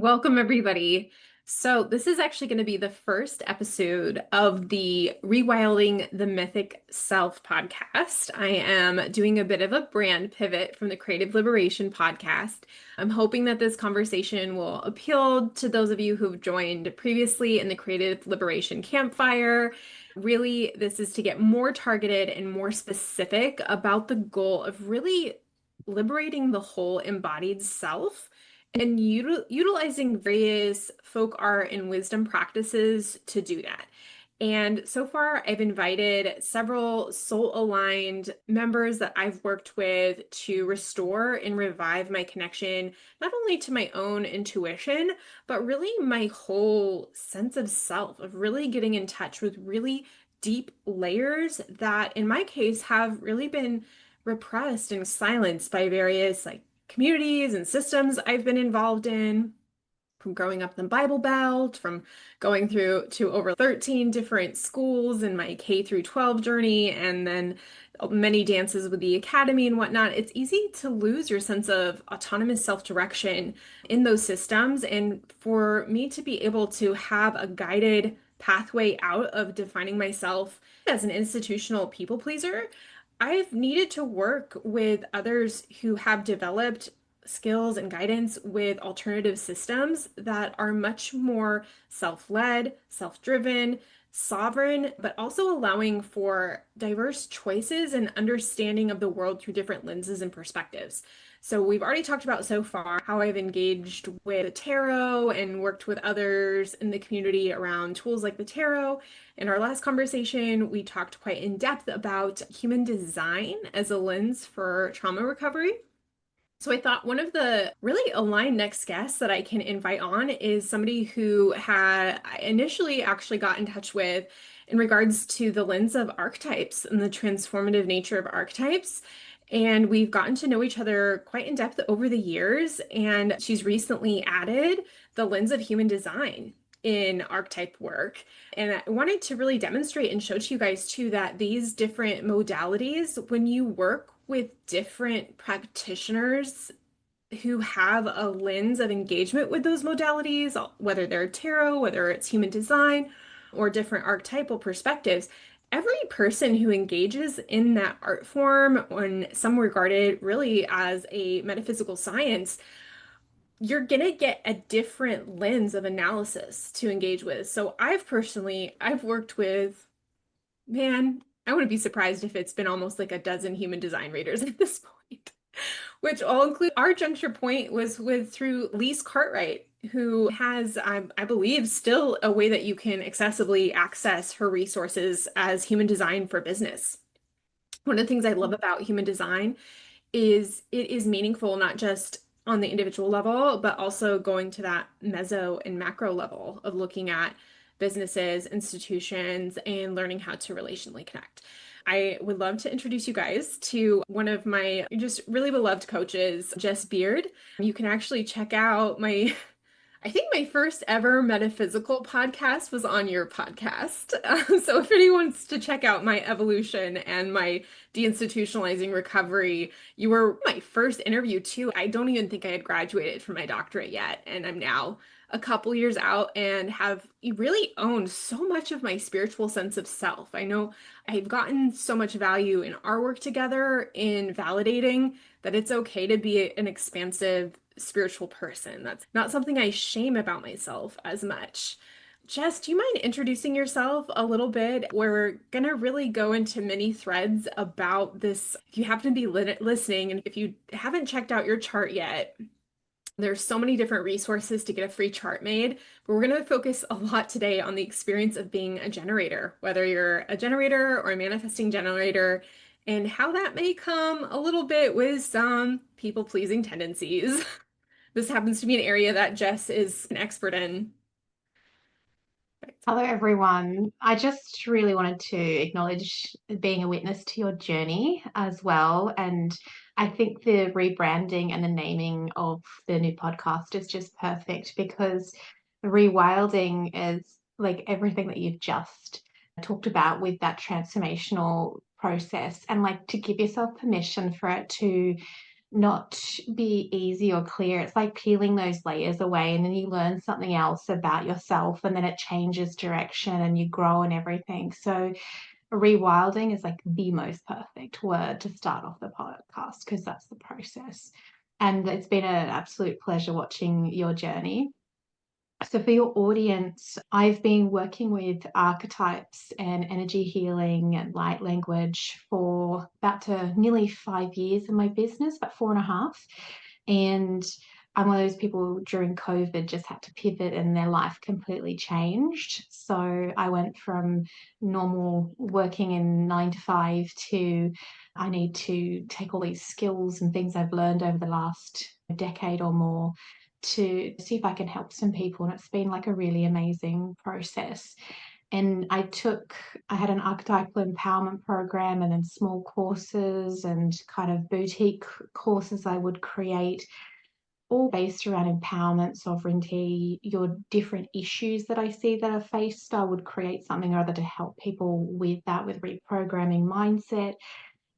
Welcome, everybody. So, this is actually going to be the first episode of the Rewilding the Mythic Self podcast. I am doing a bit of a brand pivot from the Creative Liberation podcast. I'm hoping that this conversation will appeal to those of you who've joined previously in the Creative Liberation Campfire. Really, this is to get more targeted and more specific about the goal of really liberating the whole embodied self and utilizing various folk art and wisdom practices to do that. And so far, I've invited several soul-aligned members that I've worked with to restore and revive my connection, not only to my own intuition, but really my whole sense of self, of really getting in touch with really deep layers that, in my case, have really been repressed and silenced by various communities and systems I've been involved in, from growing up in the Bible Belt, from going through to over 13 different schools in my K through 12 journey, and then many dances with the academy and whatnot. It's easy to lose your sense of autonomous self-direction in those systems. And for me to be able to have a guided pathway out of defining myself as an institutional people pleaser, I've needed to work with others who have developed skills and guidance with alternative systems that are much more self-led, self-driven, sovereign, but also allowing for diverse choices and understanding of the world through different lenses and perspectives. So we've already talked about so far how I've engaged with the tarot and worked with others in the community around tools like the tarot. In our last conversation, we talked quite in depth about human design as a lens for trauma recovery. So I thought one of the really aligned next guests that I can invite on is somebody who I initially actually got in touch with in regards to the lens of archetypes and the transformative nature of archetypes. And we've gotten to know each other quite in depth over the years. And she's recently added the lens of human design in archetype work. And I wanted to really demonstrate and show to you guys too that these different modalities, when you work with different practitioners who have a lens of engagement with those modalities, whether they're tarot, whether it's human design, or different archetypal perspectives, every person who engages in that art form, or some regard it really as a metaphysical science, you're gonna get a different lens of analysis to engage with. So I've worked with, man, I wouldn't be surprised if it's been almost like a dozen human design readers at this point, which all include our juncture point was with through Lise Cartwright, who has, I believe, still a way that you can accessibly access her resources as human design for business. One of the things I love about human design is it is meaningful not just on the individual level, but also going to that meso and macro level of looking at businesses, institutions, and learning how to relationally connect. I would love to introduce you guys to one of my just really beloved coaches, Jess Beard. You can actually check out I think my first ever metaphysical podcast was on your podcast. So if anyone wants to check out my evolution and my deinstitutionalizing recovery, you were my first interview too. I don't even think I had graduated from my doctorate yet, and I'm now a couple years out and have really owned so much of my spiritual sense of self. I know I've gotten so much value in our work together in validating that it's okay to be an expansive spiritual person. That's not something I shame about myself as much. Jess, do you mind introducing yourself a little bit? We're going to really go into many threads about this. If you happen to be listening, and if you haven't checked out your chart yet, there's so many different resources to get a free chart made, but we're going to focus a lot today on the experience of being a generator, whether you're a generator or a manifesting generator, and how that may come a little bit with some people-pleasing tendencies. This happens to be an area that Jess is an expert in. Hello, everyone. I just really wanted to acknowledge being a witness to your journey as well. And I think the rebranding and the naming of the new podcast is just perfect because rewilding is like everything that you've just talked about with that transformational process, and like to give yourself permission for it to not be easy or clear. It's like peeling those layers away, and then you learn something else about yourself, and then it changes direction and you grow and everything. So, rewilding is like the most perfect word to start off the podcast because that's the process. And it's been an absolute pleasure watching your journey. So, for your audience, I've been working with archetypes and energy healing and light language for about nearly 5 years in my business, about 4.5. And I'm one of those people during COVID just had to pivot and their life completely changed. So, I went from normal working in 9 to 5 to I need to take all these skills and things I've learned over the last decade or more to see if I can help some people. And it's been like a really amazing process. And I had an archetypal empowerment program and then small courses and kind of boutique courses I would create, all based around empowerment, sovereignty, your different issues that I see that are faced. I would create something or other to help people with that, with reprogramming mindset,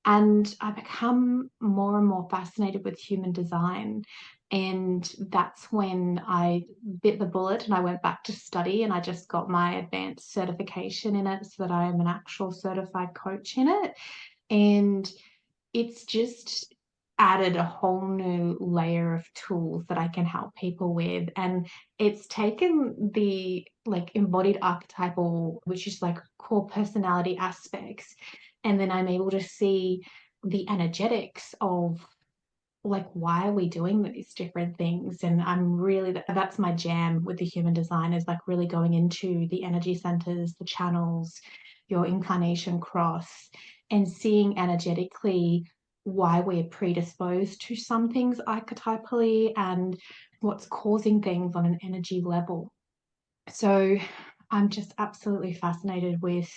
and I become more and more fascinated with human design. And that's when I bit the bullet and I went back to study and I just got my advanced certification in it so that I am an actual certified coach in it. And it's just added a whole new layer of tools that I can help people with. And it's taken the like embodied archetypal, which is like core personality aspects, and then I'm able to see the energetics of like why are we doing these different things. And I'm really that's my jam with the human design, is like really going into the energy centers, the channels, your incarnation cross, and seeing energetically why we're predisposed to some things archetypally and what's causing things on an energy level. So I'm just absolutely fascinated with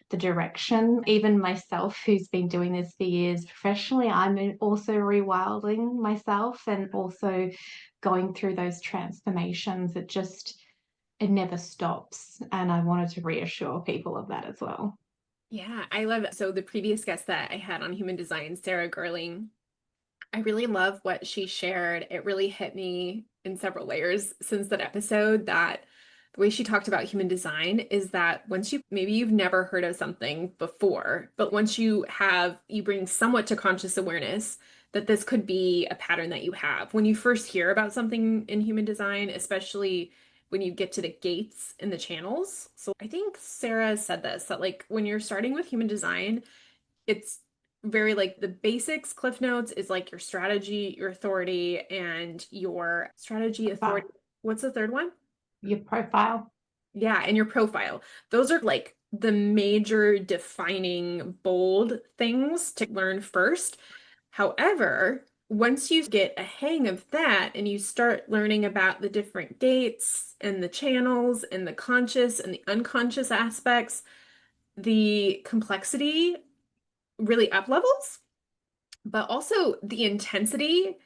the direction. Even myself, who's been doing this for years professionally, I'm also rewilding myself and also going through those transformations. It never stops. And I wanted to reassure people of that as well. Yeah, I love it. So the previous guest that I had on human design, Sarah Gerling, I really love what she shared. It really hit me in several layers since that episode, that the way she talked about human design is that once maybe you've never heard of something before, but once you bring somewhat to conscious awareness that this could be a pattern that you have. When you first hear about something in human design, especially when you get to the gates and the channels. So I think Sarah said this, that like when you're starting with human design, it's very like the basics, cliff notes is like your strategy, your authority, and your strategy, authority. But What's the third one? your profile, Yeah, and your profile. Those are like the major defining bold things to learn first. However, once you get a hang of that and you start learning about the different gates and the channels and the conscious and the unconscious aspects, the complexity really up levels, but also the intensity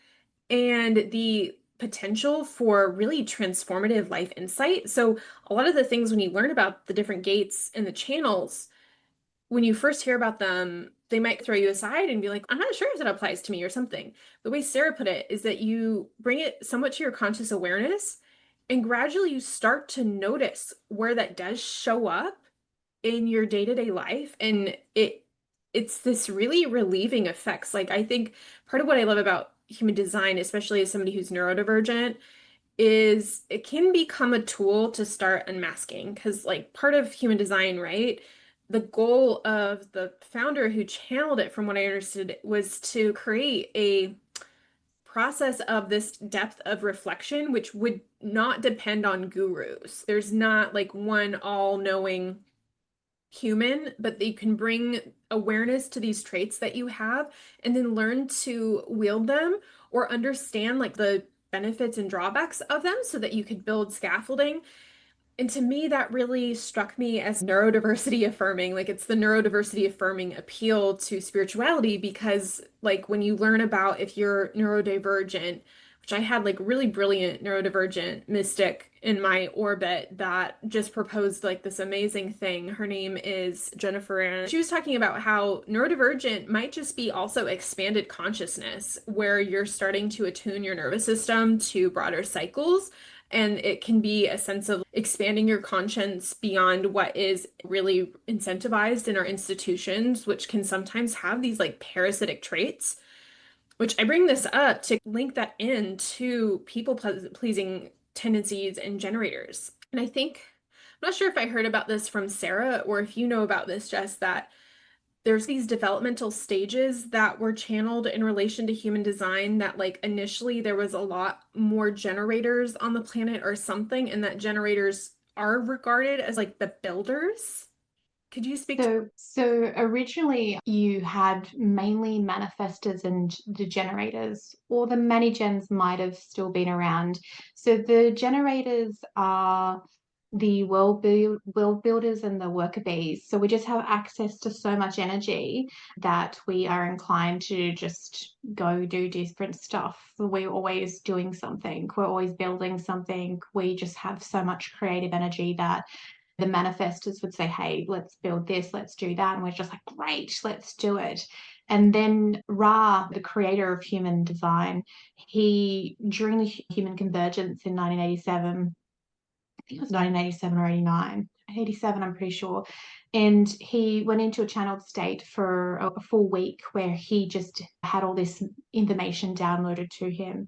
and the potential for really transformative life insight. So, a lot of the things when you learn about the different gates and the channels, when you first hear about them, they might throw you aside and be like, I'm not sure if that applies to me or something. The way Sarah put it is that you bring it somewhat to your conscious awareness, and gradually you start to notice where that does show up in your day-to-day life, and it's this really relieving effects. Like I think part of what I love about human design, especially as somebody who's neurodivergent, is it can become a tool to start unmasking, because like part of human design, right? The goal of the founder who channeled it, from what I understood, was to create a process of this depth of reflection, which would not depend on gurus. There's not like one all-knowing human, but they can bring awareness to these traits that you have and then learn to wield them or understand like the benefits and drawbacks of them so that you could build scaffolding. And to me, that really struck me as neurodiversity affirming. Like it's the neurodiversity affirming appeal to spirituality because, like, when you learn about if you're neurodivergent, which I had like really brilliant neurodivergent mystic in my orbit that just proposed like this amazing thing. Her name is Jennifer, and she was talking about how neurodivergent might just be also expanded consciousness, where you're starting to attune your nervous system to broader cycles. And it can be a sense of expanding your conscience beyond what is really incentivized in our institutions, which can sometimes have these like parasitic traits. Which I bring this up to link that into people pleasing tendencies and generators. And I think, I'm not sure if I heard about this from Sarah or if you know about this, Jess, that there's these developmental stages that were channeled in relation to human design that like initially there was a lot more generators on the planet or something, and that generators are regarded as like the builders. Could you speak to So originally you had mainly manifestors and the generators, or the mani-gens might have still been around. So the generators are the world builders and the worker bees. So we just have access to so much energy that we are inclined to just go do different stuff. We're always doing something. We're always building something. We just have so much creative energy that the manifestors would say, hey, let's build this, let's do that. And we're just like, great, let's do it. And then Ra, the creator of human design, he, during the human convergence in 1987, I think it was 1987 or 89, 87, I'm pretty sure. And he went into a channeled state for a full week where he just had all this information downloaded to him.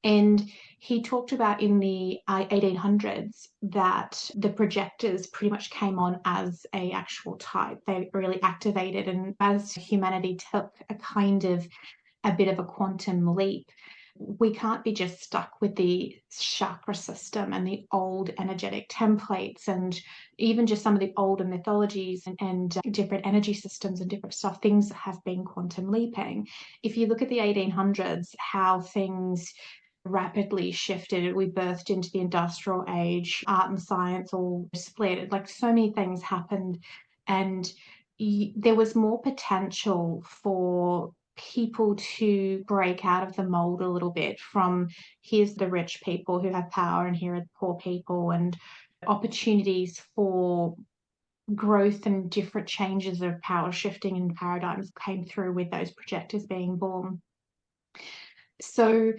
And he talked about in the 1800s that the projectors pretty much came on as a actual type. They really activated, and as humanity took a kind of a bit of a quantum leap, we can't be just stuck with the chakra system and the old energetic templates, and even just some of the older mythologies and different energy systems and different stuff. Things have been quantum leaping. If you look at the 1800s, how things rapidly shifted. We birthed into the industrial age, art and science all split. Like so many things happened, and there was more potential for people to break out of the mold a little bit from here's the rich people who have power and here are the poor people, and opportunities for growth and different changes of power shifting and paradigms came through with those projectors being born. So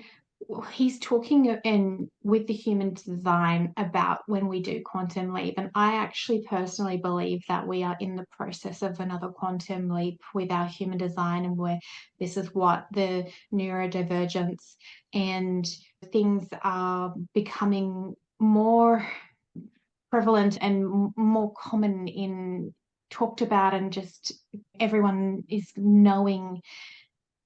he's talking in with the human design about when we do quantum leap, and I actually personally believe that we are in the process of another quantum leap with our human design, and where this is what the neurodivergence and things are becoming more prevalent and more common in talked about, and just everyone is knowing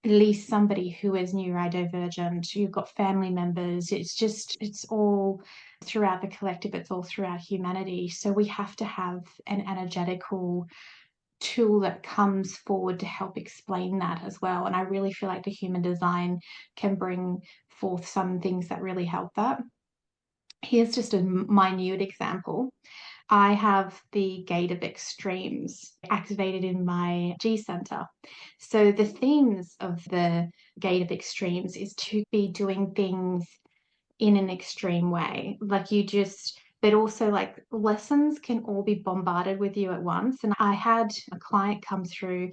at least somebody who is neurodivergent. You've got family members. It's all throughout the collective, it's all throughout humanity. So we have to have an energetical tool that comes forward to help explain that as well. And I really feel like the human design can bring forth some things that really help that. Here's just a minute example. I have the gate of extremes activated in my G center. So the themes of the gate of extremes is to be doing things in an extreme way. Like you just, but also like lessons can all be bombarded with you at once. And I had a client come through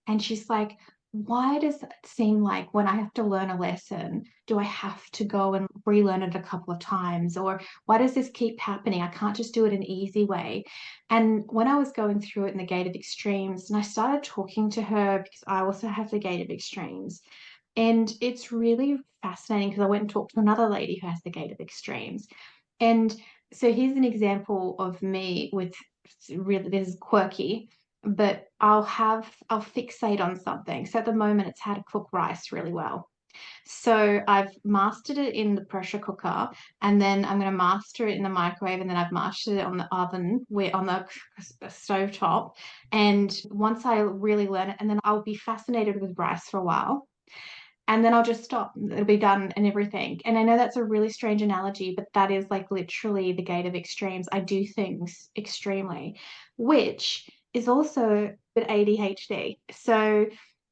and she's like, why does it seem like when I have to learn a lesson, do I have to go and relearn it a couple of times? Or why does this keep happening? I can't just do it an easy way. And when I was going through it in the gate of extremes, and I started talking to her because I also have the gate of extremes. And it's really fascinating because I went and talked to another lady who has the gate of extremes. And so here's an example of me with really, this is quirky, but I'll fixate on something. So at the moment, it's how to cook rice really well. So I've mastered it in the pressure cooker, and then I'm going to master it in the microwave, and then I've mastered it on the oven, on the stove top. And once I really learn it, and then I'll be fascinated with rice for a while, and then I'll just stop. It'll be done and everything. And I know that's a really strange analogy, but that is like literally the gate of extremes. I do things extremely, which is also with ADHD. So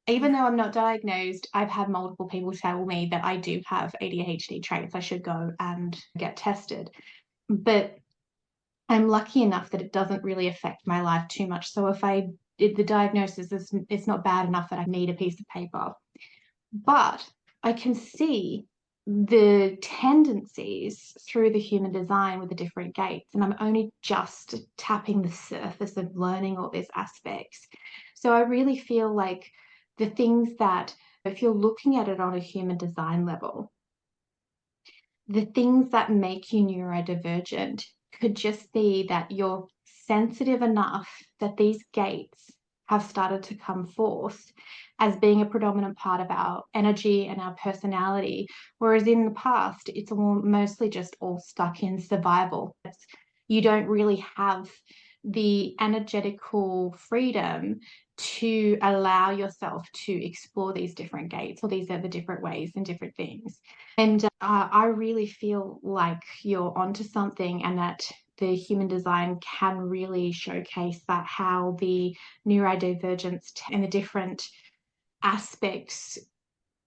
Even Yeah. though I'm not diagnosed, I've had multiple people tell me that I do have ADHD traits. I should go and get tested. But I'm lucky enough that it doesn't really affect my life too much. So if the diagnosis is it's not bad enough that I need a piece of paper. But I can see the tendencies through the human design with the different gates, and I'm only just tapping the surface of learning all these aspects. So I really feel like the things that, if you're looking at it on a human design level, the things that make you neurodivergent could just be that you're sensitive enough that these gates have started to come forth as being a predominant part of our energy and our personality. Whereas in the past, it's all mostly just all stuck in survival. You don't really have the energetical freedom to allow yourself to explore these different gates or these other different ways and different things. And I really feel like you're onto something, and that the human design can really showcase that how the neurodivergence and the different aspects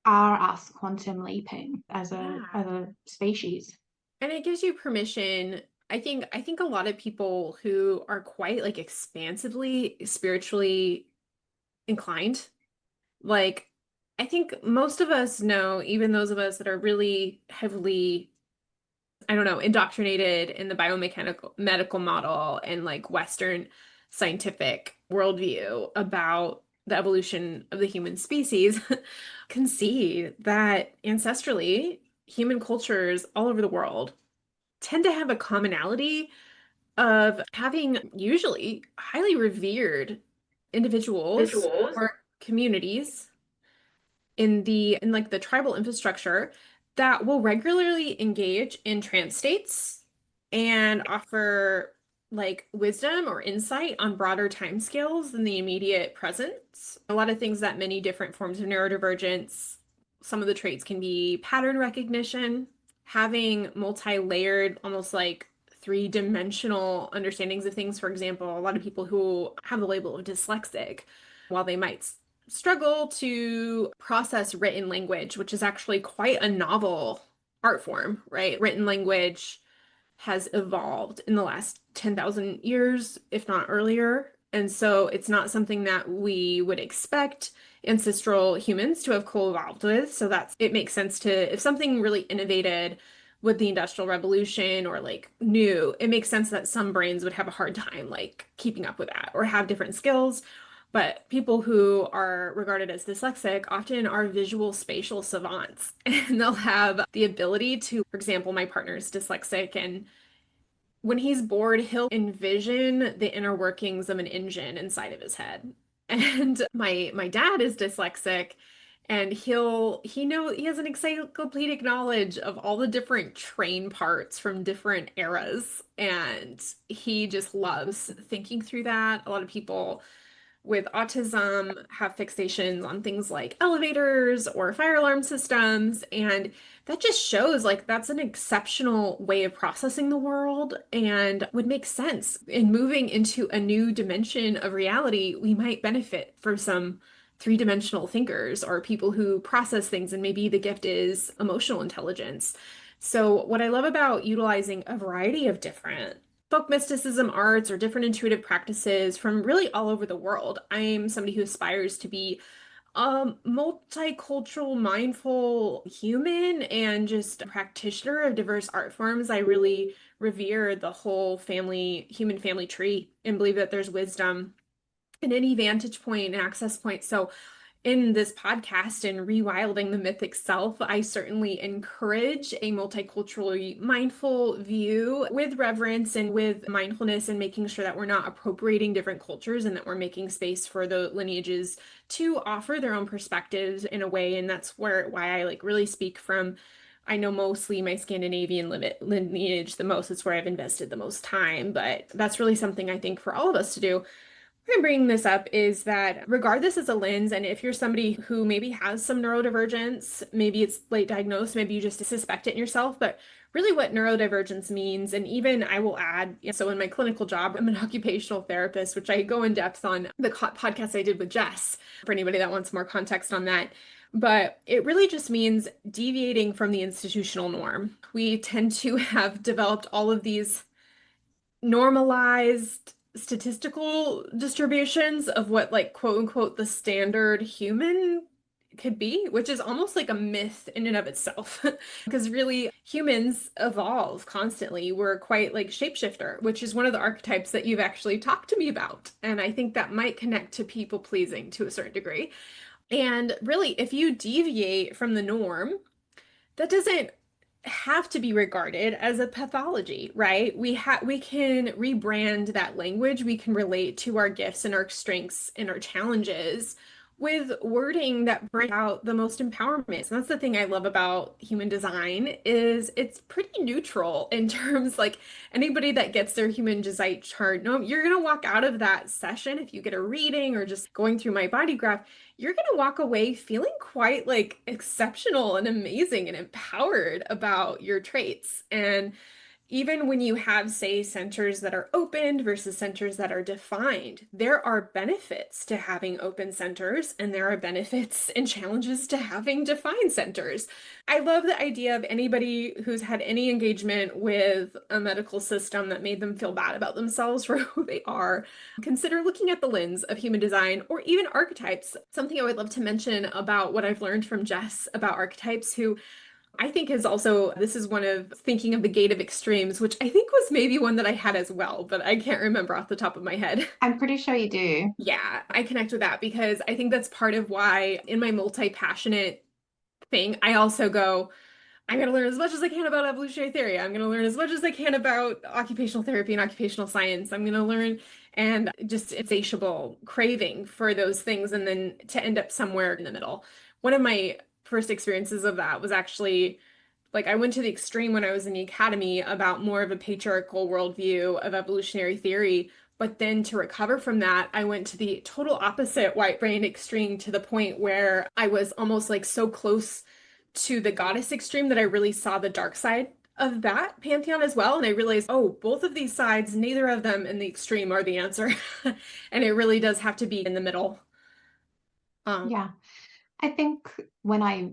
are us quantum leaping as a Yeah. as a species. And it gives you permission. I think a lot of people who are quite like expansively spiritually inclined, like I think most of us know, even those of us that are really heavily, I don't know, indoctrinated in the biomechanical medical model and like Western scientific worldview about the evolution of the human species, can see that ancestrally human cultures all over the world tend to have a commonality of having usually highly revered individuals Visuals. or communities in like the tribal infrastructure that will regularly engage in trance states and offer like wisdom or insight on broader timescales than the immediate present. A lot of things that many different forms of neurodivergence, some of the traits can be pattern recognition, having multi-layered, almost like three-dimensional understandings of things. For example, a lot of people who have the label of dyslexic, while they might struggle to process written language, which is actually quite a novel art form, right? Written language has evolved in the last 10,000 years, if not earlier. And so it's not something that we would expect ancestral humans to have co-evolved with. So that's it makes sense to if something really innovated with the Industrial Revolution or like new, it makes sense that some brains would have a hard time like keeping up with that or have different skills. But people who are regarded as dyslexic often are visual spatial savants, and they'll have the ability to, for example, my partner is dyslexic, and when he's bored, he'll envision the inner workings of an engine inside of his head. And my dad is dyslexic, and he has an encyclopedic knowledge of all the different train parts from different eras, and he just loves thinking through that. A lot of people with autism have fixations on things like elevators or fire alarm systems. And that just shows like that's an exceptional way of processing the world and would make sense. In moving into a new dimension of reality, we might benefit from some three-dimensional thinkers or people who process things, and maybe the gift is emotional intelligence. So, what I love about utilizing a variety of different folk mysticism arts or different intuitive practices from really all over the world. I'm somebody who aspires to be a multicultural, mindful human and just a practitioner of diverse art forms. I really revere the whole human family tree, and believe that there's wisdom in any vantage point and access point. So in this podcast and Rewilding the Mythic Self, I certainly encourage a multiculturally mindful view with reverence and with mindfulness, and making sure that we're not appropriating different cultures and that we're making space for the lineages to offer their own perspectives in a way. And that's why I like really speak from, I know mostly my Scandinavian lineage the most. It's where I've invested the most time, but that's really something I think for all of us to do. I'm bringing this up is that regardless as a lens, and if you're somebody who maybe has some neurodivergence, maybe it's late diagnosed, maybe you just suspect it in yourself, but really what neurodivergence means, and even I will add, so in my clinical job, I'm an occupational therapist, which I go in depth on the podcast I did with Jess, for anybody that wants more context on that. But it really just means deviating from the institutional norm. We tend to have developed all of these normalized statistical distributions of what like quote unquote the standard human could be, which is almost like a myth in and of itself. Because really humans evolve constantly. We're quite like shapeshifter, which is one of the archetypes that you've actually talked to me about. And I think that might connect to people pleasing to a certain degree. And really, if you deviate from the norm, that doesn't have to be regarded as a pathology, right? We can rebrand that language. We can relate to our gifts and our strengths and our challenges with wording that brings out the most empowerment. And that's the thing I love about human design is it's pretty neutral in terms like anybody that gets their human design chart, no, you're gonna walk out of that session if you get a reading or just going through my body graph, you're going to walk away feeling quite like exceptional and amazing and empowered about your traits. And even when you have, say, centers that are opened versus centers that are defined, there are benefits to having open centers and there are benefits and challenges to having defined centers. I love the idea of anybody who's had any engagement with a medical system that made them feel bad about themselves for who they are. Consider looking at the lens of human design or even archetypes. Something I would love to mention about what I've learned from Jess about archetypes, who I think is also, this is one of thinking of the gate of extremes, which I think was maybe one that I had as well, but I can't remember off the top of my head. I'm pretty sure you do. Yeah, I connect with that because I think that's part of why in my multi-passionate thing, I also go, I'm going to learn as much as I can about evolutionary theory. I'm going to learn as much as I can about occupational therapy and occupational science. I'm going to learn and just insatiable craving for those things and then to end up somewhere in the middle. One of my first experiences of that was actually like I went to the extreme when I was in the academy about more of a patriarchal worldview of evolutionary theory. But then to recover from that, I went to the total opposite white brain extreme to the point where I was almost like so close to the goddess extreme that I really saw the dark side of that pantheon as well. And I realized, oh, both of these sides, neither of them in the extreme are the answer. And it really does have to be in the middle. Um, Yeah. I think when I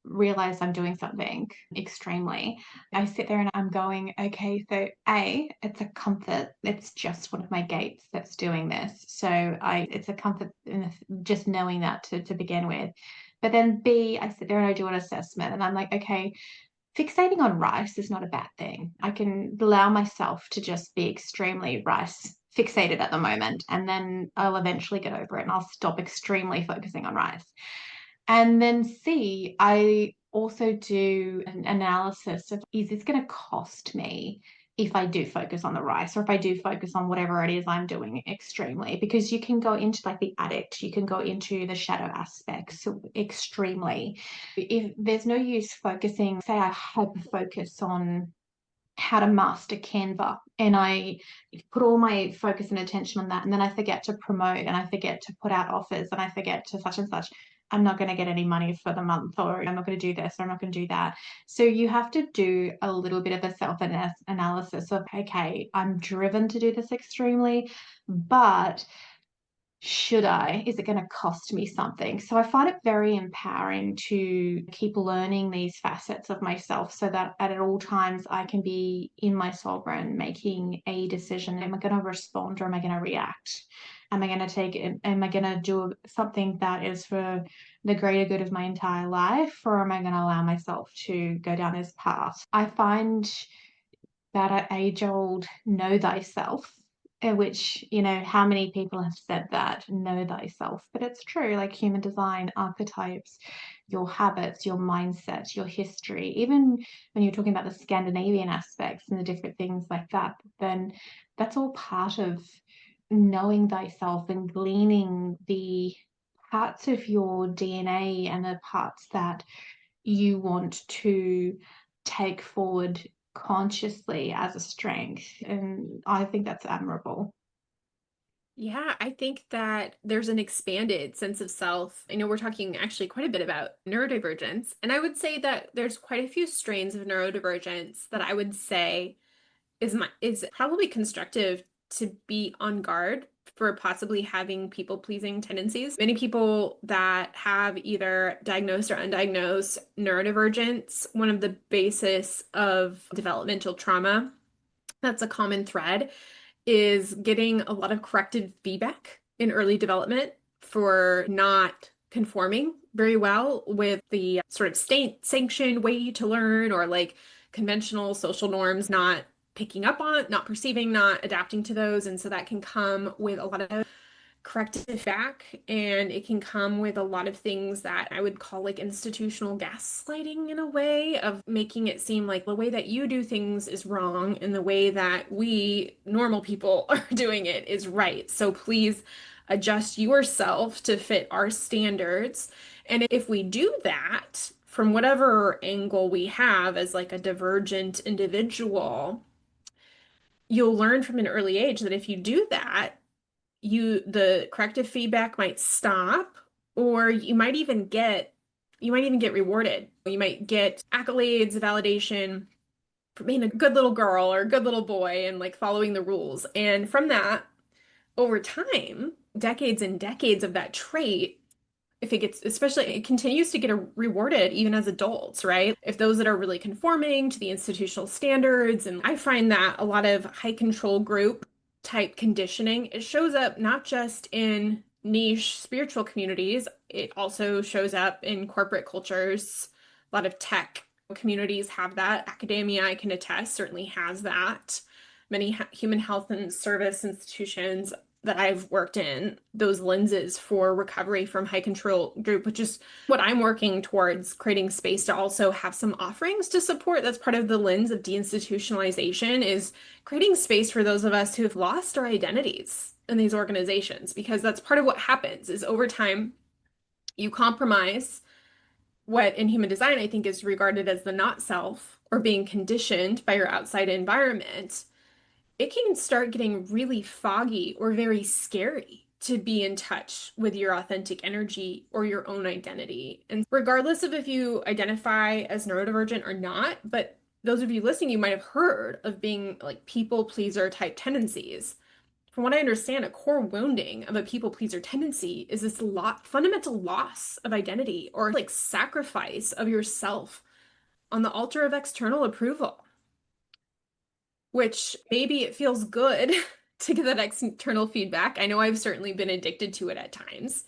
realize I'm doing something extremely, I sit there and I'm going, okay, so A, it's a comfort. It's just one of my gates that's doing this. So it's a comfort in just knowing that to begin with. But then B, I sit there and I do an assessment and I'm like, okay, fixating on rice is not a bad thing. I can allow myself to just be extremely rice fixated at the moment, and then I'll eventually get over it and I'll stop extremely focusing on rice. And then C, I also do an analysis of is this going to cost me if I do focus on the rice or if I do focus on whatever it is I'm doing extremely, because you can go into like the addict, you can go into the shadow aspects extremely. If there's no use focusing, say I hyper focus on how to master Canva and I put all my focus and attention on that and then I forget to promote and I forget to put out offers and I forget to such and such, I'm not going to get any money for the month, or I'm not going to do this, or I'm not going to do that. So you have to do a little bit of a self analysis of, okay, I'm driven to do this extremely, but should I? Is it going to cost me something? So I find it very empowering to keep learning these facets of myself so that at all times I can be in my sovereign making a decision. Am I going to respond or am I going to react? Am I going to take it? Am I going to do something that is for the greater good of my entire life, or am I going to allow myself to go down this path? I find that age old know thyself, which, how many people have said that, know thyself, but it's true, like human design, archetypes, your habits, your mindset, your history, even when you're talking about the Scandinavian aspects and the different things like that, then that's all part of knowing thyself and gleaning the parts of your DNA and the parts that you want to take forward consciously as a strength. And I think that's admirable. Yeah, I think that there's an expanded sense of self. I know we're talking actually quite a bit about neurodivergence, and I would say that there's quite a few strains of neurodivergence that I would say is probably constructive to be on guard for possibly having people-pleasing tendencies. Many people that have either diagnosed or undiagnosed neurodivergence, one of the basis of developmental trauma, that's a common thread, is getting a lot of corrective feedback in early development for not conforming very well with the sort of state sanctioned way to learn, or like conventional social norms, not picking up on, not perceiving, not adapting to those. And so that can come with a lot of corrective back, and it can come with a lot of things that I would call like institutional gaslighting, in a way of making it seem like the way that you do things is wrong and the way that we normal people are doing it is right. So please adjust yourself to fit our standards. And if we do that from whatever angle we have as like a divergent individual, you'll learn from an early age that if you do that, the corrective feedback might stop, or you might even get rewarded. You might get accolades, validation for being a good little girl or a good little boy and like following the rules. And from that, over time, decades and decades of that trait, if it gets, especially, it continues to get rewarded even as adults, right? If those that are really conforming to the institutional standards, and I find that a lot of high control group type conditioning, it shows up not just in niche spiritual communities, it also shows up in corporate cultures. A lot of tech communities have that. Academia, I can attest, certainly has that. Many human health and service institutions that I've worked in, those lenses for recovery from high control group, which is what I'm working towards, creating space to also have some offerings to support. That's part of the lens of deinstitutionalization, is creating space for those of us who have lost our identities in these organizations, because that's part of what happens is over time you compromise what in human design I think is regarded as the not self, or being conditioned by your outside environment. It can start getting really foggy or very scary to be in touch with your authentic energy or your own identity. And regardless of if you identify as neurodivergent or not, but those of you listening, you might have heard of being like people pleaser type tendencies. From what I understand, a core wounding of a people pleaser tendency is this fundamental loss of identity, or like sacrifice of yourself on the altar of external approval, which maybe it feels good to get that external feedback. I know I've certainly been addicted to it at times.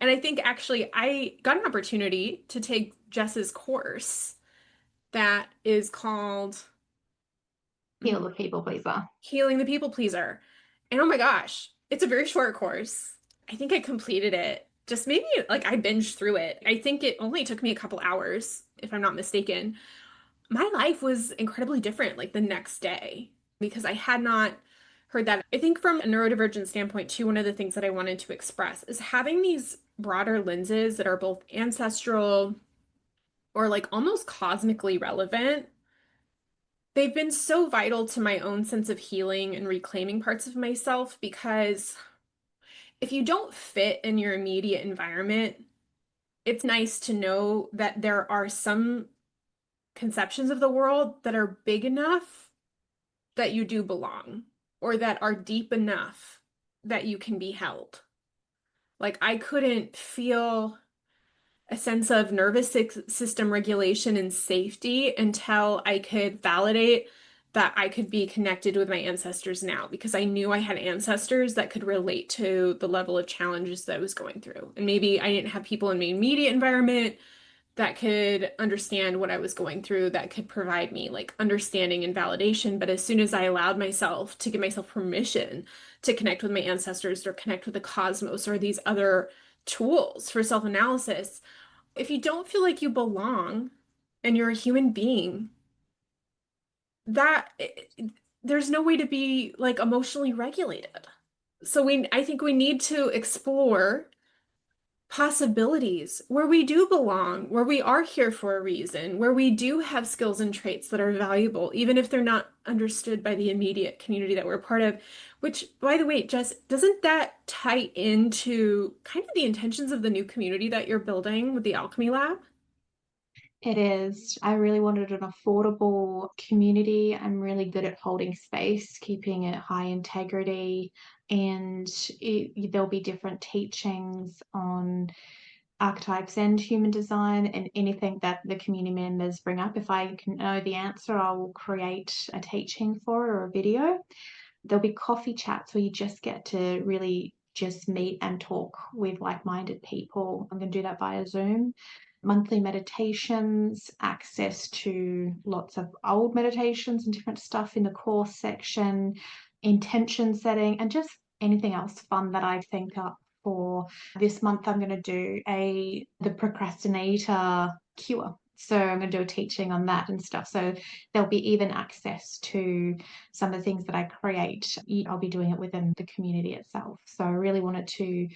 And I think actually I got an opportunity to take Jess's course that is called Heal the people pleaser. Healing the People Pleaser. And oh my gosh, it's a very short course. I think I completed it. Just maybe like I binged through it. I think it only took me a couple hours, if I'm not mistaken. My life was incredibly different like the next day, because I had not heard that. I think from a neurodivergent standpoint, too, one of the things that I wanted to express is having these broader lenses that are both ancestral or like almost cosmically relevant. They've been so vital to my own sense of healing and reclaiming parts of myself, because if you don't fit in your immediate environment, it's nice to know that there are some conceptions of the world that are big enough that you do belong, or that are deep enough that you can be held. Like I couldn't feel a sense of nervous system regulation and safety until I could validate that I could be connected with my ancestors now, because I knew I had ancestors that could relate to the level of challenges that I was going through. And maybe I didn't have people in my immediate environment that could understand what I was going through, that could provide me like understanding and validation. But as soon as I allowed myself to give myself permission to connect with my ancestors or connect with the cosmos or these other tools for self-analysis, if you don't feel like you belong and you're a human being, that there's no way to be like emotionally regulated. So I think we need to explore possibilities, where we do belong, where we are here for a reason, where we do have skills and traits that are valuable, even if they're not understood by the immediate community that we're part of. Which, by the way, Jess, doesn't that tie into kind of the intentions of the new community that you're building with the Alchemy Lab? It is. I really wanted an affordable community. I'm really good at holding space, keeping it high integrity, and there'll be different teachings on archetypes and human design and anything that the community members bring up. If I can know the answer, I will create a teaching for it or a video. There'll be coffee chats where you just get to really just meet and talk with like-minded people. I'm going to do that via Zoom. Monthly meditations, access to lots of old meditations and different stuff in the course section, intention setting, and just anything else fun that I think up for this month. I'm going to do the procrastinator cure. So I'm going to do a teaching on that and stuff. So there'll be even access to some of the things that I create. I'll be doing it within the community itself. So I really wanted to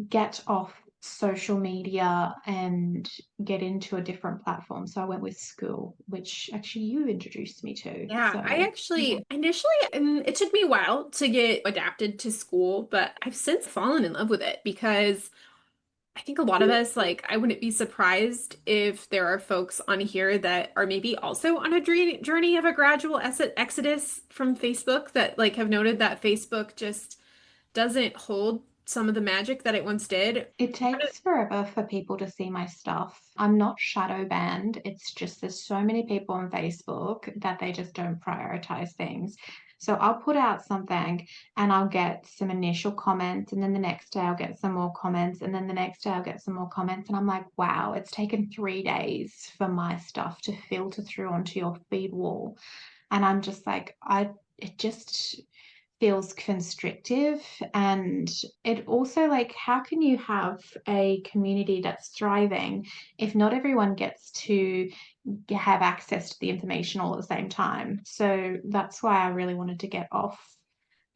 get off social media and get into a different platform. So I went with school, which actually you introduced me to. Yeah, So I yeah, actually initially, it took me a while to get adapted to school, but I've since fallen in love with it because I think a lot of us, like, I wouldn't be surprised if there are folks on here that are maybe also on a journey of a gradual exodus from Facebook that, like, have noted that Facebook just doesn't hold some of the magic that it once did. it takes forever for people to see my stuff. I'm not shadow banned. It's just there's so many people on Facebook that they just don't prioritize things. So I'll put out something and I'll get some initial comments, and then the next day I'll get some more comments, and then the next day I'll get some more comments. And I'm like, wow, it's taken 3 days for my stuff to filter through onto your feed wall. And I'm just like, it just feels constrictive. And it also, like, how can you have a community that's thriving if not everyone gets to have access to the information all at the same time? So that's why I really wanted to get off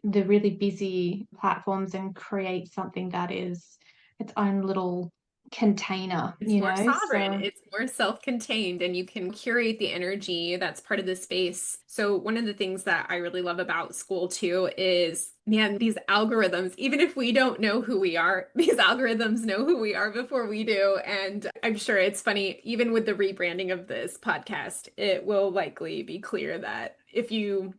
the really busy platforms and create something that is its own little container, It's you more know? sovereign, So it's more self-contained, and you can curate the energy that's part of the space. So one of the things that I really love about school too is, man, these algorithms, even if we don't know who we are, these algorithms know who we are before we do. And I'm sure it's funny, even with the rebranding of this podcast, it will likely be clear that if you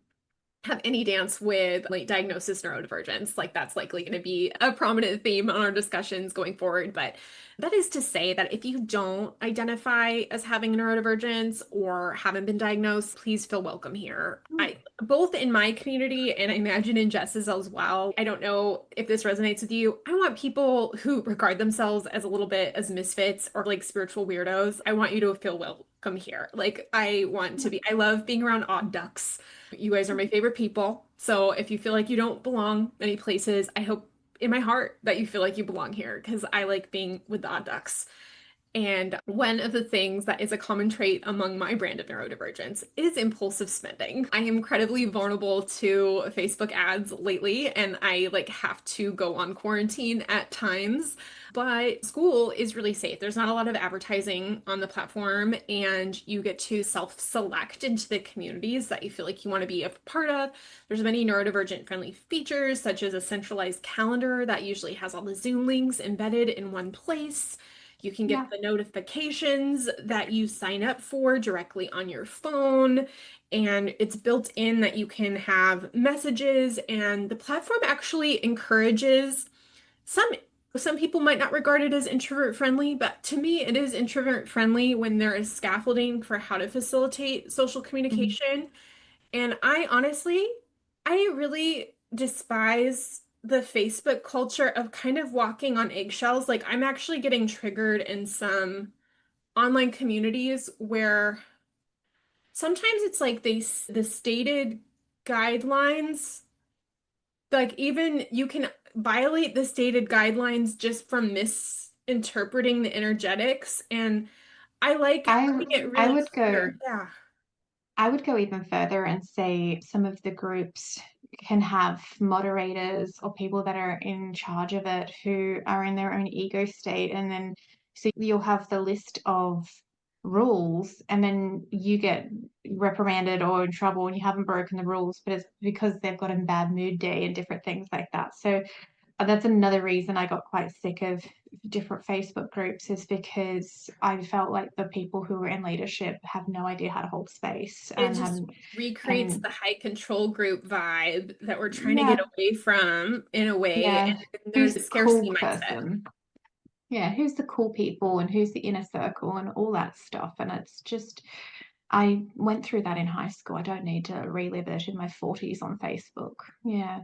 have any dance with late diagnosis neurodivergence, like that's likely going to be a prominent theme on our discussions going forward. But that is to say that if you don't identify as having neurodivergence or haven't been diagnosed, please feel welcome here. I both in my community and I imagine in Jess's as well. I don't know if this resonates with you. I want people who regard themselves as a little bit as misfits or like spiritual weirdos. I want you to feel welcome here. Like I love being around odd ducks. You guys are my favorite people. So if you feel like you don't belong many places, I hope in my heart that you feel like you belong here because I like being with the odd ducks. And one of the things that is a common trait among my brand of neurodivergence is impulsive spending. I am incredibly vulnerable to Facebook ads lately, and I like have to go on quarantine at times. But school is really safe. There's not a lot of advertising on the platform, and you get to self-select into the communities that you feel like you want to be a part of. There's many neurodivergent friendly features, such as a centralized calendar that usually has all the Zoom links embedded in one place. You can yeah, get the notifications that you sign up for directly on your phone, and it's built in that you can have messages, and the platform actually encourages some some people might not regard it as introvert friendly, but to me it is introvert friendly when there is scaffolding for how to facilitate social mhm. communication. And I really despise the Facebook culture of kind of walking on eggshells. Like, I'm actually getting triggered in some online communities where sometimes it's like the stated guidelines, like, even you can violate the stated guidelines just from misinterpreting the energetics. And I like I having it I really would go clear. Yeah. I would go even further and say some of the groups, can have moderators or people that are in charge of it who are in their own ego state. And then so you'll have the list of rules, and then you get reprimanded or in trouble and you haven't broken the rules, but it's because they've got a bad mood day and different things like that. So that's another reason I got quite sick of different Facebook groups, is because I felt like the people who were in leadership have no idea how to hold space It and just have, recreates and the high control group vibe that we're trying to get yeah, away from in a way. yeah, And who's there's a the cool scarcity mindset. person? Yeah, who's the cool people and who's the inner circle and all that stuff. And it's just, I went through that in high school. I don't need to relive it in my 40s on Facebook. Yeah.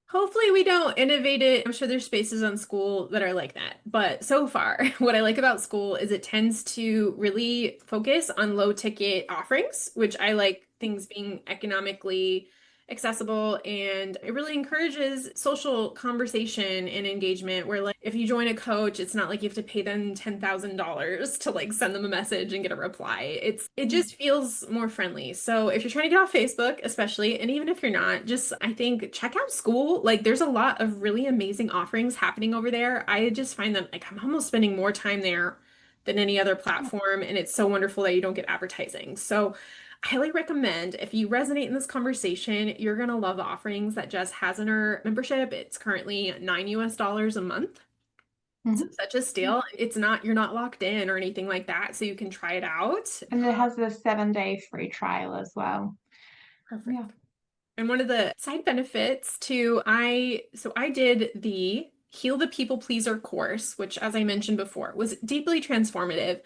Hopefully we don't innovate it. I'm sure there's spaces on school that are like that. But so far, what I like about school is it tends to really focus on low ticket offerings, which I like things being economically accessible, and it really encourages social conversation and engagement where like if you join a coach, it's not like you have to pay them $10,000 to like send them a message and get a reply. It just feels more friendly. So if you're trying to get off Facebook, especially, and even if you're not, just I think check out school. Like there's a lot of really amazing offerings happening over there. I just find that like I'm almost spending more time there than any other platform, and it's so wonderful that you don't get advertising. So I highly recommend if you resonate in this conversation, you're gonna love the offerings that Jess has in her membership. It's currently $9 a month. So Mm-hmm. such a steal. It's not, you're not locked in or anything like that, so you can try it out. And it has a 7 day free trial as well. Yeah. Perfect. And one of the side benefits to I did the Heal the People Pleaser course, which as I mentioned before, was deeply transformative.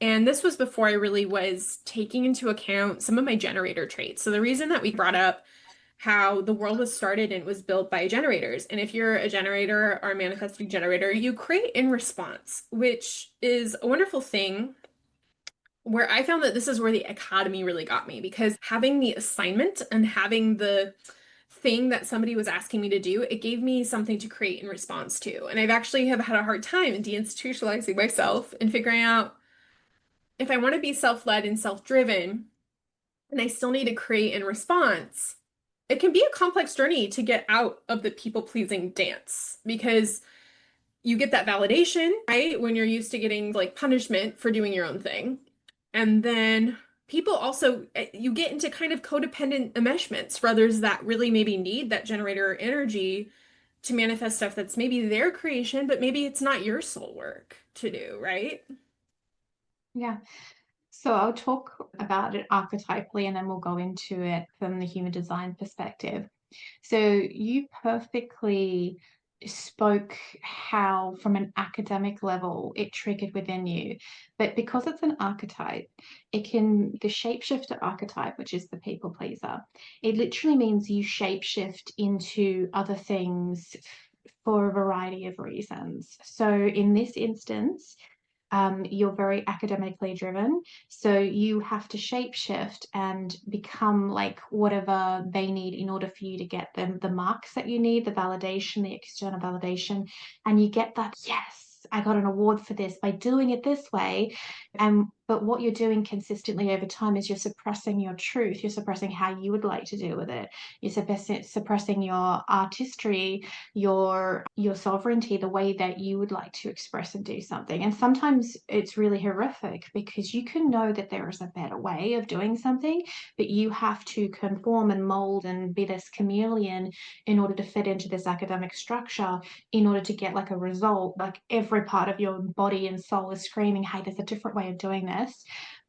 And this was before I really was taking into account some of my generator traits. So the reason that we brought up how the world was started and it was built by generators. And if you're a generator or a manifesting generator, you create in response, which is a wonderful thing where I found that this is where the academy really got me because having the assignment and having the thing that somebody was asking me to do, it gave me something to create in response to. And I've actually have had a hard time in deinstitutionalizing myself and figuring out if I want to be self-led and self-driven and I still need to create in response. It can be a complex journey to get out of the people-pleasing dance because you get that validation, right? When you're used to getting like punishment for doing your own thing. And then people also, you get into kind of codependent enmeshments for others that really maybe need that generator energy to manifest stuff that's maybe their creation, but maybe it's not your soul work to do, right? Yeah. So I'll talk about it archetypally and then we'll go into it from the human design perspective. So you perfectly spoke how, from an academic level, it triggered within you. But because it's an archetype, the shapeshifter archetype, which is the people pleaser, it literally means you shapeshift into other things for a variety of reasons. So in this instance, you're very academically driven. So you have to shapeshift and become like whatever they need in order for you to get them the marks that you need, the validation, the external validation. And you get that, yes, I got an award for this by doing it this way. But what you're doing consistently over time is you're suppressing your truth. You're suppressing how you would like to deal with it. You're suppressing your artistry, your sovereignty, the way that you would like to express and do something. And sometimes it's really horrific because you can know that there is a better way of doing something, but you have to conform and mold and be this chameleon in order to fit into this academic structure, in order to get like a result. Like every part of your body and soul is screaming, hey, there's a different way of doing this,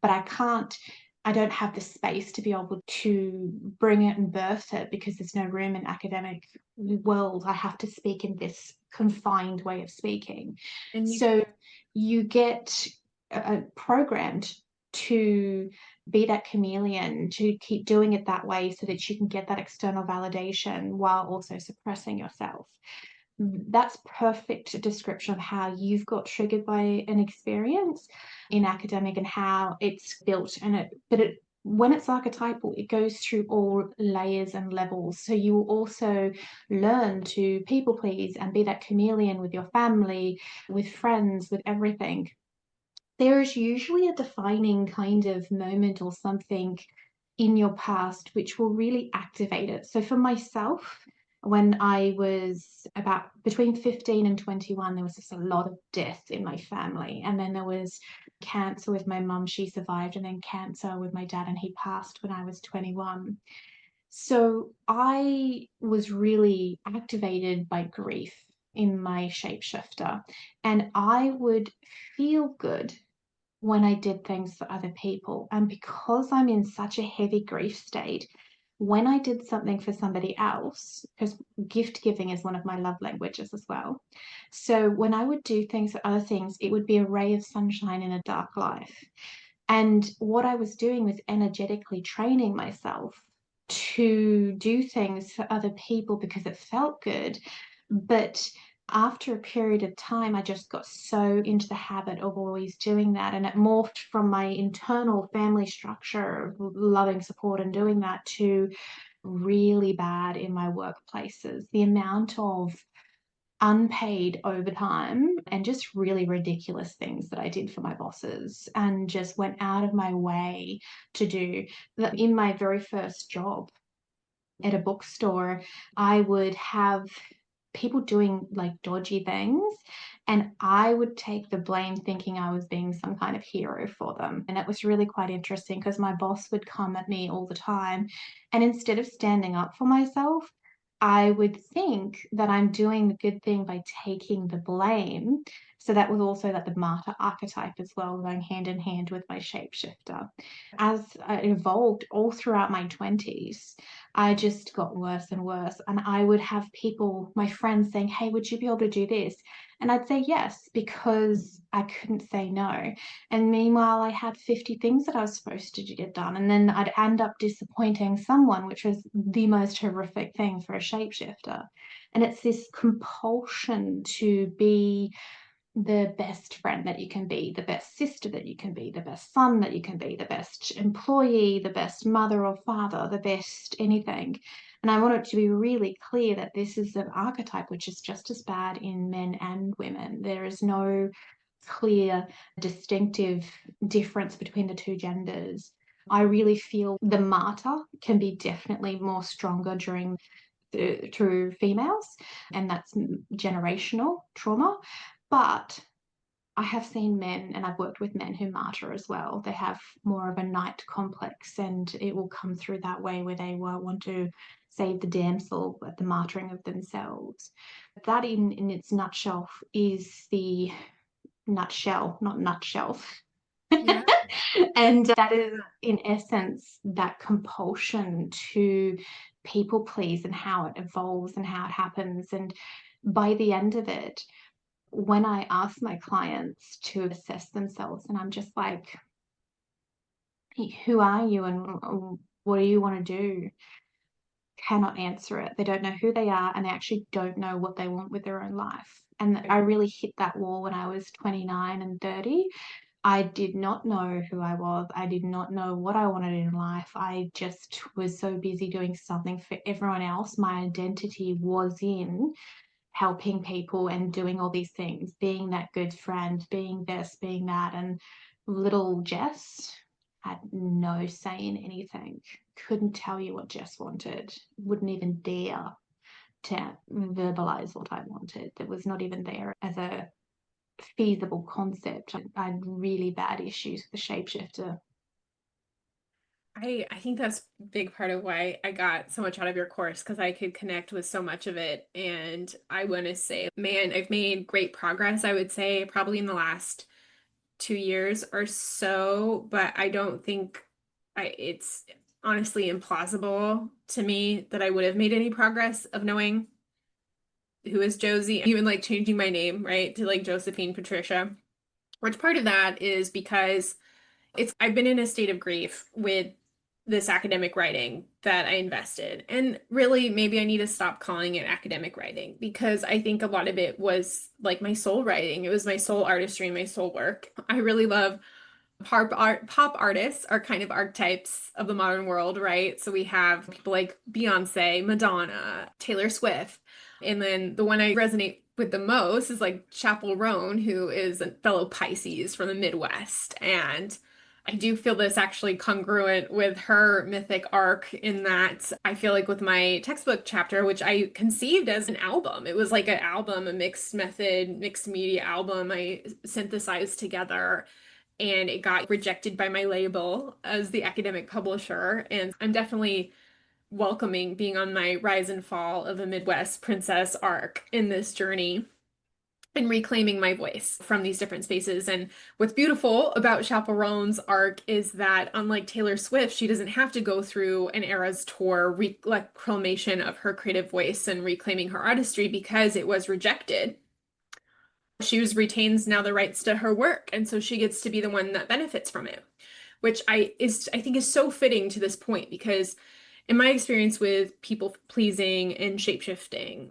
but I don't have the space to be able to bring it and birth it because there's no room in academic world. I have to speak in this confined way of speaking. And you So you get programmed to be that chameleon, to keep doing it that way so that you can get that external validation while also suppressing yourself. That's perfect description of how you've got triggered by an experience in academic and how it's built. When it's archetypal, it goes through all layers and levels. So you will also learn to people please and be that chameleon with your family, with friends, with everything. There is usually a defining kind of moment or something in your past which will really activate it. So for myself, when I was about between 15 and 21, there was just a lot of death in my family. And then there was cancer with my mum, she survived, and then cancer with my dad, and he passed when I was 21. So I was really activated by grief in my shapeshifter, and I would feel good when I did things for other people. And because I'm in such a heavy grief state, when I did something for somebody else, because gift giving is one of my love languages as well. So when I would do things for other things, it would be a ray of sunshine in a dark life. And what I was doing was energetically training myself to do things for other people because it felt good. But after a period of time, I just got so into the habit of always doing that. And it morphed from my internal family structure of loving support and doing that to really bad in my workplaces. The amount of unpaid overtime and just really ridiculous things that I did for my bosses and just went out of my way to do. That in my very first job at a bookstore, I would have people doing like dodgy things, and I would take the blame thinking I was being some kind of hero for them. And it was really quite interesting because my boss would come at me all the time, and instead of standing up for myself, I would think that I'm doing the good thing by taking the blame. So that was also like the martyr archetype as well, going hand in hand with my shapeshifter. As I evolved all throughout my 20s, I just got worse and worse. And I would have people, my friends, saying, "Hey, would you be able to do this?" And I'd say yes, because I couldn't say no. And meanwhile, I had 50 things that I was supposed to get done. And then I'd end up disappointing someone, which was the most horrific thing for a shapeshifter. And it's this compulsion to be the best friend that you can be, the best sister that you can be, the best son that you can be, the best employee, the best mother or father, the best anything. And I want it to be really clear that this is an archetype which is just as bad in men and women. There is no clear, distinctive difference between the two genders. I really feel the martyr can be definitely more stronger through females, and that's generational trauma. But I have seen men, and I've worked with men who martyr as well. They have more of a knight complex, and it will come through that way where they will want to save the damsel at the martyring of themselves. That, in its nutshell, is the nutshell, not nutshell. Yeah. And that is, in essence, that compulsion to people please and how it evolves and how it happens. And by the end of it, when I ask my clients to assess themselves, and I'm just like, who are you and what do you want to do? Cannot answer it. They don't know who they are, and they actually don't know what they want with their own life. And I really hit that wall when I was 29 and 30. I did not know who I was. I did not know what I wanted in life. I just was so busy doing something for everyone else. My identity was in helping people and doing all these things, being that good friend, being this, being that. And little Jess had no say in anything, couldn't tell you what Jess wanted, wouldn't even dare to verbalize what I wanted. It was not even there as a feasible concept. I had really bad issues with the shapeshifter. I think that's a big part of why I got so much out of your course because I could connect with so much of it. And I want to say, man, I've made great progress, I would say, probably in the last 2 years or so, but I don't think it's honestly implausible to me that I would have made any progress of knowing who is Josie, even like changing my name, right, to like Josephine Patricia. Which part of that is because I've been in a state of grief with this academic writing that I invested. And really, maybe I need to stop calling it academic writing because I think a lot of it was like my soul writing. It was my soul artistry and my soul work. I really love pop artists are kind of archetypes of the modern world, right? So we have people like Beyonce, Madonna, Taylor Swift. And then the one I resonate with the most is like Chapel Roan, who is a fellow Pisces from the Midwest. And I do feel this actually congruent with her mythic arc in that I feel like with my textbook chapter, which I conceived as an album, it was like an album, a mixed method, mixed media album I synthesized together, and it got rejected by my label as the academic publisher. And I'm definitely welcoming being on my rise and fall of a Midwest princess arc in this journey and reclaiming my voice from these different spaces. And what's beautiful about Chaperone's arc is that, unlike Taylor Swift, she doesn't have to go through an Eras tour reclamation of her creative voice and reclaiming her artistry because it was rejected. Retains now the rights to her work, and so she gets to be the one that benefits from it, which I think is so fitting to this point because in my experience with people pleasing and shapeshifting,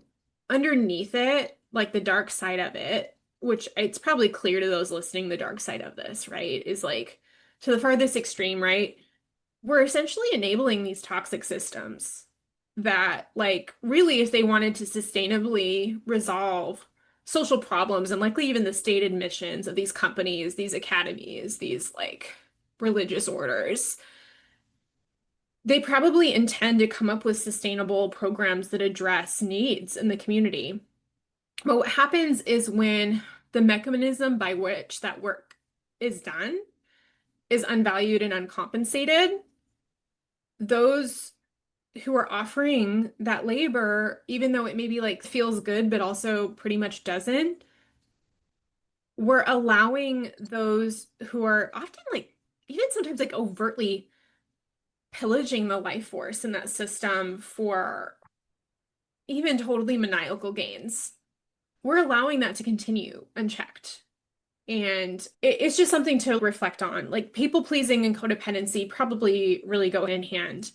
underneath it, like the dark side of it, which it's probably clear to those listening, the dark side of this, right, is like to the farthest extreme, right? We're essentially enabling these toxic systems that, like, really, if they wanted to sustainably resolve social problems and likely even the stated missions of these companies, these academies, these like religious orders, they probably intend to come up with sustainable programs that address needs in the community. But what happens is when the mechanism by which that work is done is unvalued and uncompensated, those who are offering that labor, even though it maybe like feels good, but also pretty much doesn't, we're allowing those who are often like, even sometimes like overtly pillaging the life force in that system for even totally maniacal gains. We're allowing that to continue unchecked. And it's just something to reflect on. Like people pleasing and codependency probably really go hand in hand.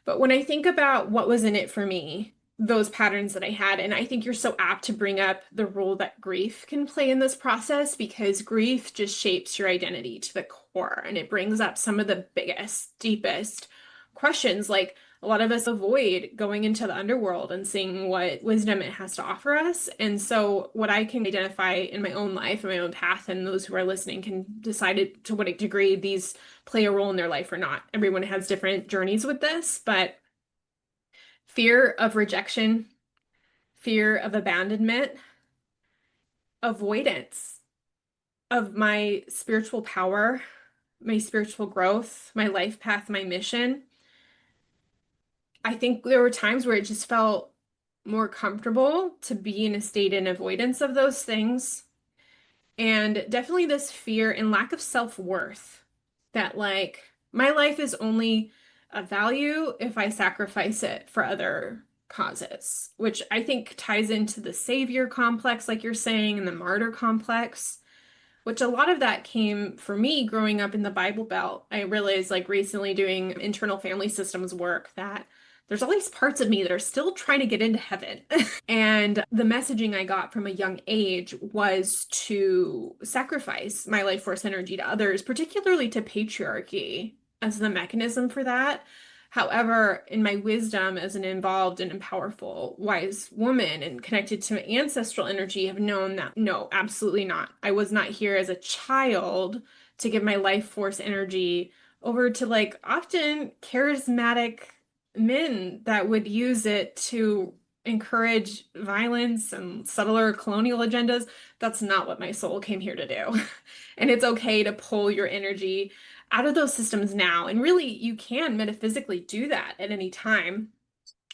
But when I think about what was in it for me, those patterns that I had, and I think you're so apt to bring up the role that grief can play in this process because grief just shapes your identity to the core and it brings up some of the biggest, deepest questions. Like a lot of us avoid going into the underworld and seeing what wisdom it has to offer us. And so, what I can identify in my own life and my own path, and those who are listening can decide to what degree these play a role in their life or not. Everyone has different journeys with this, but fear of rejection, fear of abandonment, avoidance of my spiritual power, my spiritual growth, my life path, my mission. I think there were times where it just felt more comfortable to be in a state in avoidance of those things. And definitely this fear and lack of self-worth that, like, my life is only of value if I sacrifice it for other causes, which I think ties into the savior complex, like you're saying, and the martyr complex, which a lot of that came for me growing up in the Bible Belt. I realized, like, recently doing internal family systems work, that there's all these parts of me that are still trying to get into heaven. And the messaging I got from a young age was to sacrifice my life force energy to others, particularly to patriarchy as the mechanism for that. However, in my wisdom as an involved and powerful, wise woman and connected to ancestral energy, have known that no, absolutely not. I was not here as a child to give my life force energy over to like often charismatic men that would use it to encourage violence and subtler colonial agendas. That's not what my soul came here to do. And it's okay to pull your energy out of those systems now. And really, you can metaphysically do that at any time.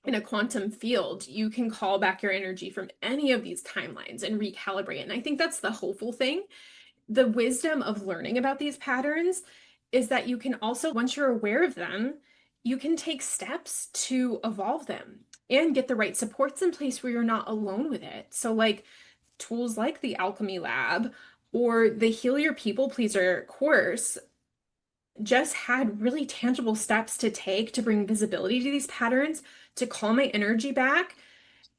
In a quantum field, you can call back your energy from any of these timelines and recalibrate. And I think that's the hopeful thing. The wisdom of learning about these patterns is that you can also, once you're aware of them, you can take steps to evolve them and get the right supports in place where you're not alone with it. So, like tools like the Alchemy Lab or the Heal Your People Pleaser course just had really tangible steps to take to bring visibility to these patterns, to call my energy back.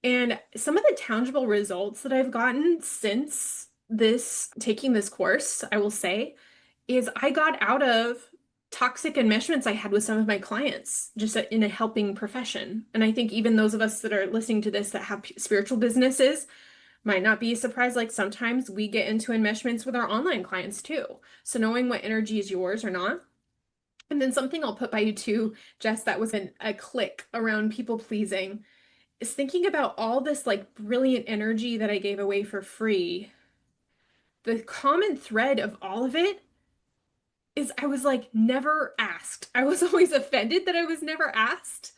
And some of the tangible results that I've gotten since this taking this course, I will say, is I got out of toxic enmeshments I had with some of my clients just in a helping profession. And I think even those of us that are listening to this that have spiritual businesses might not be surprised. Like sometimes we get into enmeshments with our online clients too. So knowing what energy is yours or not And then something I'll put by you too, Jess, that was a click around people pleasing, is thinking about all this like brilliant energy that I gave away for free. The common thread of all of it is I was like never asked. I was always offended that I was never asked.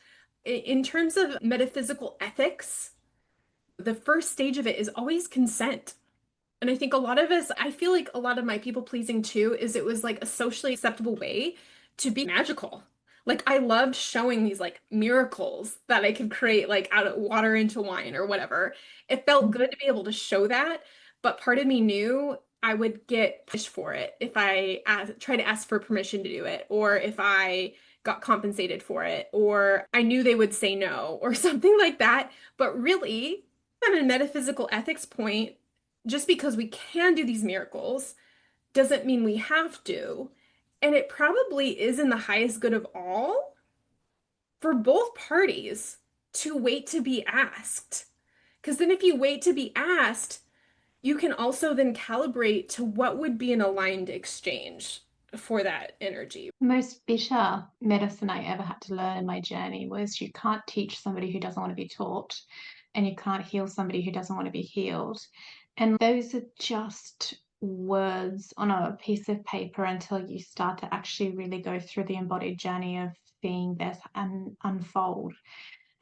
In terms of metaphysical ethics, the first stage of it is always consent. And I think a lot of us, I feel like a lot of my people pleasing too, is it was like a socially acceptable way to be magical. Like I loved showing these like miracles that I could create like out of water into wine or whatever. It felt good to be able to show that, but part of me knew I would get pushed for it if try to ask for permission to do it, or if I got compensated for it, or I knew they would say no, or something like that. But really, on a metaphysical ethics point, just because we can do these miracles doesn't mean we have to. And it probably is in the highest good of all for both parties to wait to be asked. Because then if you wait to be asked, you can also then calibrate to what would be an aligned exchange for that energy. Most bitter medicine I ever had to learn in my journey was you can't teach somebody who doesn't want to be taught, and you can't heal somebody who doesn't want to be healed. And those are just words on a piece of paper until you start to actually really go through the embodied journey of seeing this unfold.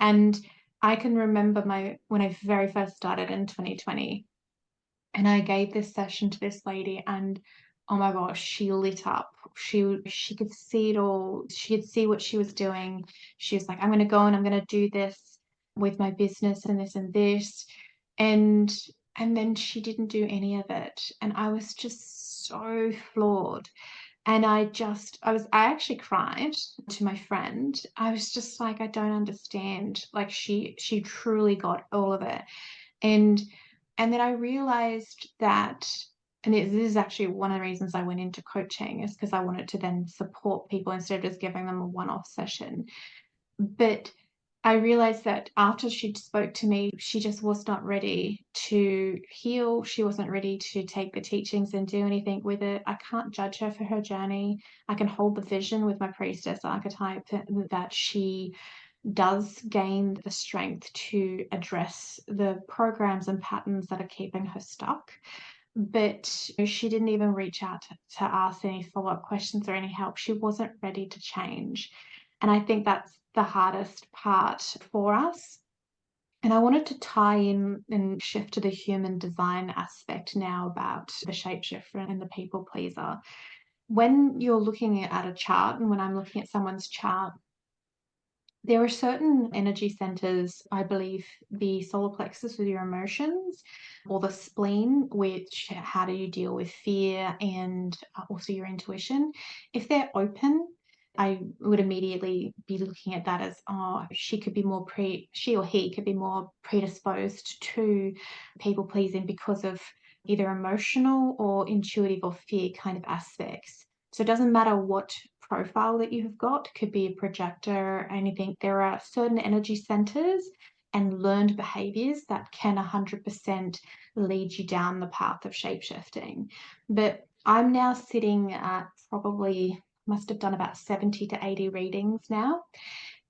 And I can remember when I very first started in 2020, and I gave this session to this lady, and oh my gosh, she lit up. She could see it all. She could see what she was doing. She was like, I'm gonna go and I'm gonna do this with my business and this and this. And and then she didn't do any of it. And I was just so floored. And I actually cried to my friend. I was just like, I don't understand. Like she truly got all of it. And and then I realized that, and this is actually one of the reasons I went into coaching, is because I wanted to then support people instead of just giving them a one-off session. But I realized that after she spoke to me, she just was not ready to heal. She wasn't ready to take the teachings and do anything with it. I can't judge her for her journey. I can hold the vision with my priestess archetype that she does gain the strength to address the programs and patterns that are keeping her stuck. But she didn't even reach out to ask any follow-up questions or any help. She wasn't ready to change. And I think that's the hardest part for us. And I wanted to tie in and shift to the human design aspect now about the shapeshifter and the people pleaser. When you're looking at a chart, and when I'm looking at someone's chart, there are certain energy centers, I believe the solar plexus with your emotions, or the spleen, which how do you deal with fear and also your intuition. If they're open, I would immediately be looking at that as, oh, she or he could be more predisposed to people pleasing because of either emotional or intuitive or fear kind of aspects. So it doesn't matter what profile that you have got, could be a projector or anything. There are certain energy centers and learned behaviors that can 100% lead you down the path of shapeshifting. But I'm now sitting at probably, must have done about 70 to 80 readings now.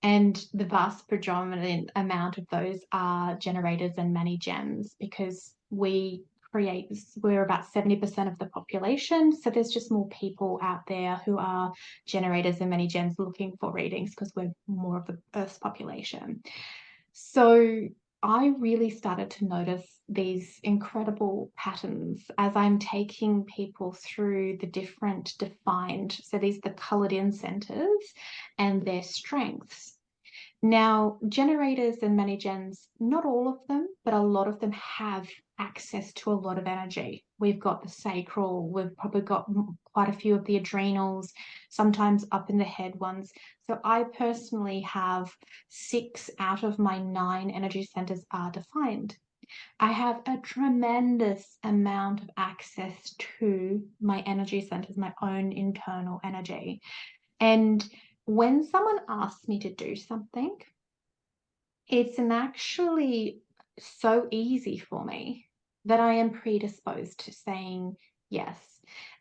And the vast predominant amount of those are generators and many gems, because we're about 70% of the population. So there's just more people out there who are generators and many gems looking for readings because we're more of the Earth's population. So I really started to notice these incredible patterns as I'm taking people through the different defined, so these are the colored in centers and their strengths. Now, generators and many gens, not all of them, but a lot of them have access to a lot of energy. We've got the sacral, we've probably got quite a few of the adrenals, sometimes up in the head ones. So I personally have 6 out of my 9 energy centers are defined. I have a tremendous amount of access to my energy centers, my own internal energy. And when someone asks me to do something, it's actually so easy for me that I am predisposed to saying yes.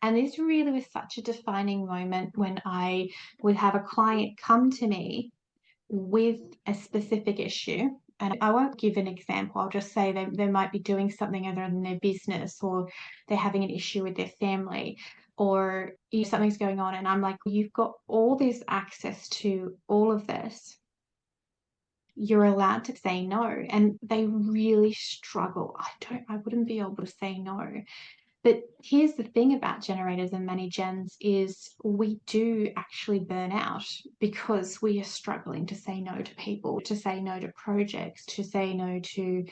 And this really was such a defining moment when I would have a client come to me with a specific issue. And I won't give an example. I'll just say they might be doing something other than their business, or they're having an issue with their family, or something's going on. And I'm like, you've got all this access to all of this. You're allowed to say no. And they really struggle. I wouldn't be able to say no. But here's the thing about generators and many gens is we do actually burn out because we are struggling to say no to people, to say no to projects, to say no to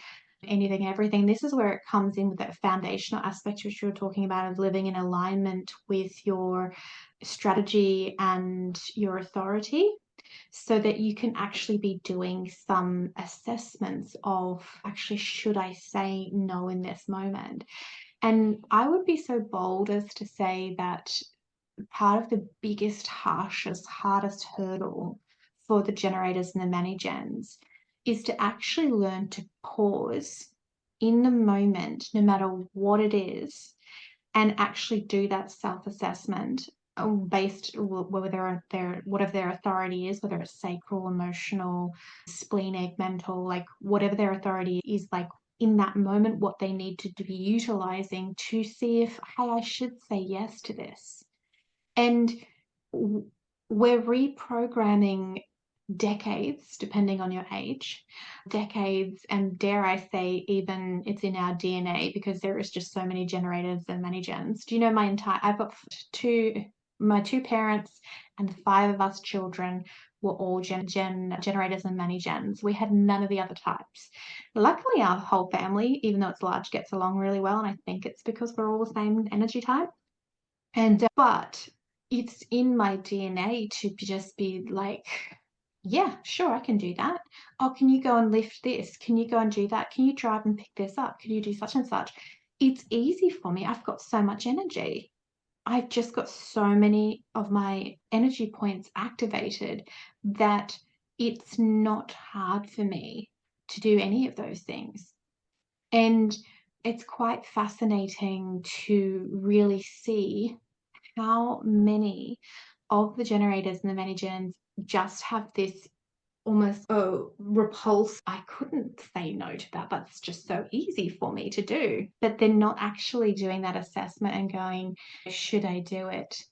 anything, everything. This is where it comes in with that foundational aspect which you were talking about, of living in alignment with your strategy and your authority, so that you can actually be doing some assessments of, actually, should I say no in this moment? And I would be so bold as to say that part of the biggest, harshest, hardest hurdle for the generators and the mani-gens is to actually learn to pause in the moment, no matter what it is, and actually do that self-assessment based whether whatever their authority is, whether it's sacral, emotional, splenic, mental, like whatever their authority is, like in that moment, what they need to be utilizing to see if, hey, I should say yes to this. And we're reprogramming decades, depending on your age, decades, and dare I say, even it's in our DNA, because there is just so many generators and many gens. Do you know I've got my two parents and the 5 of us children were all generators and many gens. We had none of the other types. Luckily, our whole family, even though it's large, gets along really well, and I think it's because we're all the same energy type. And but it's in my DNA to just be like, yeah, sure, I can do that. Oh, can you go and lift this? Can you go and do that? Can you drive and pick this up? Can you do such and such? It's easy for me. I've got so much energy. I've just got so many of my energy points activated that it's not hard for me to do any of those things. And it's quite fascinating to really see how many of the generators and the many-gens just have this almost repulse. I couldn't say no to that. That's just so easy for me to do. But they're not actually doing that assessment and going, should I do it?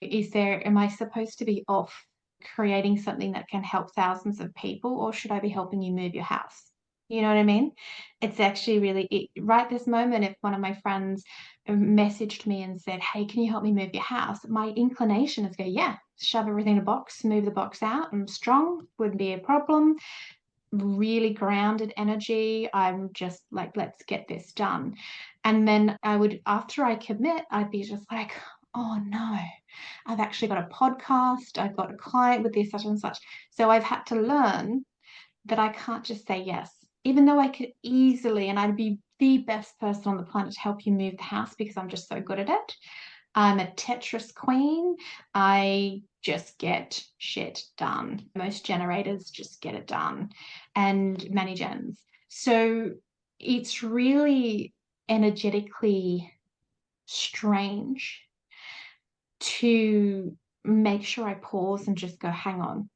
Am I supposed to be off creating something that can help thousands of people, or should I be helping you move your house? You know what I mean? It's actually really, right this moment, if one of my friends messaged me and said, hey, can you help me move your house? My inclination is go, yeah, shove everything in a box, move the box out. I'm strong, wouldn't be a problem. Really grounded energy. I'm just like, let's get this done. And then after I commit, I'd be just like, oh no, I've actually got a podcast. I've got a client with this, such and such. So I've had to learn that I can't just say yes, even though I could easily, and I'd be the best person on the planet to help you move the house because I'm just so good at it. I'm a Tetris queen. I just get shit done. Most generators just get it done, and many gens. So it's really energetically strange to make sure I pause and just go, hang on,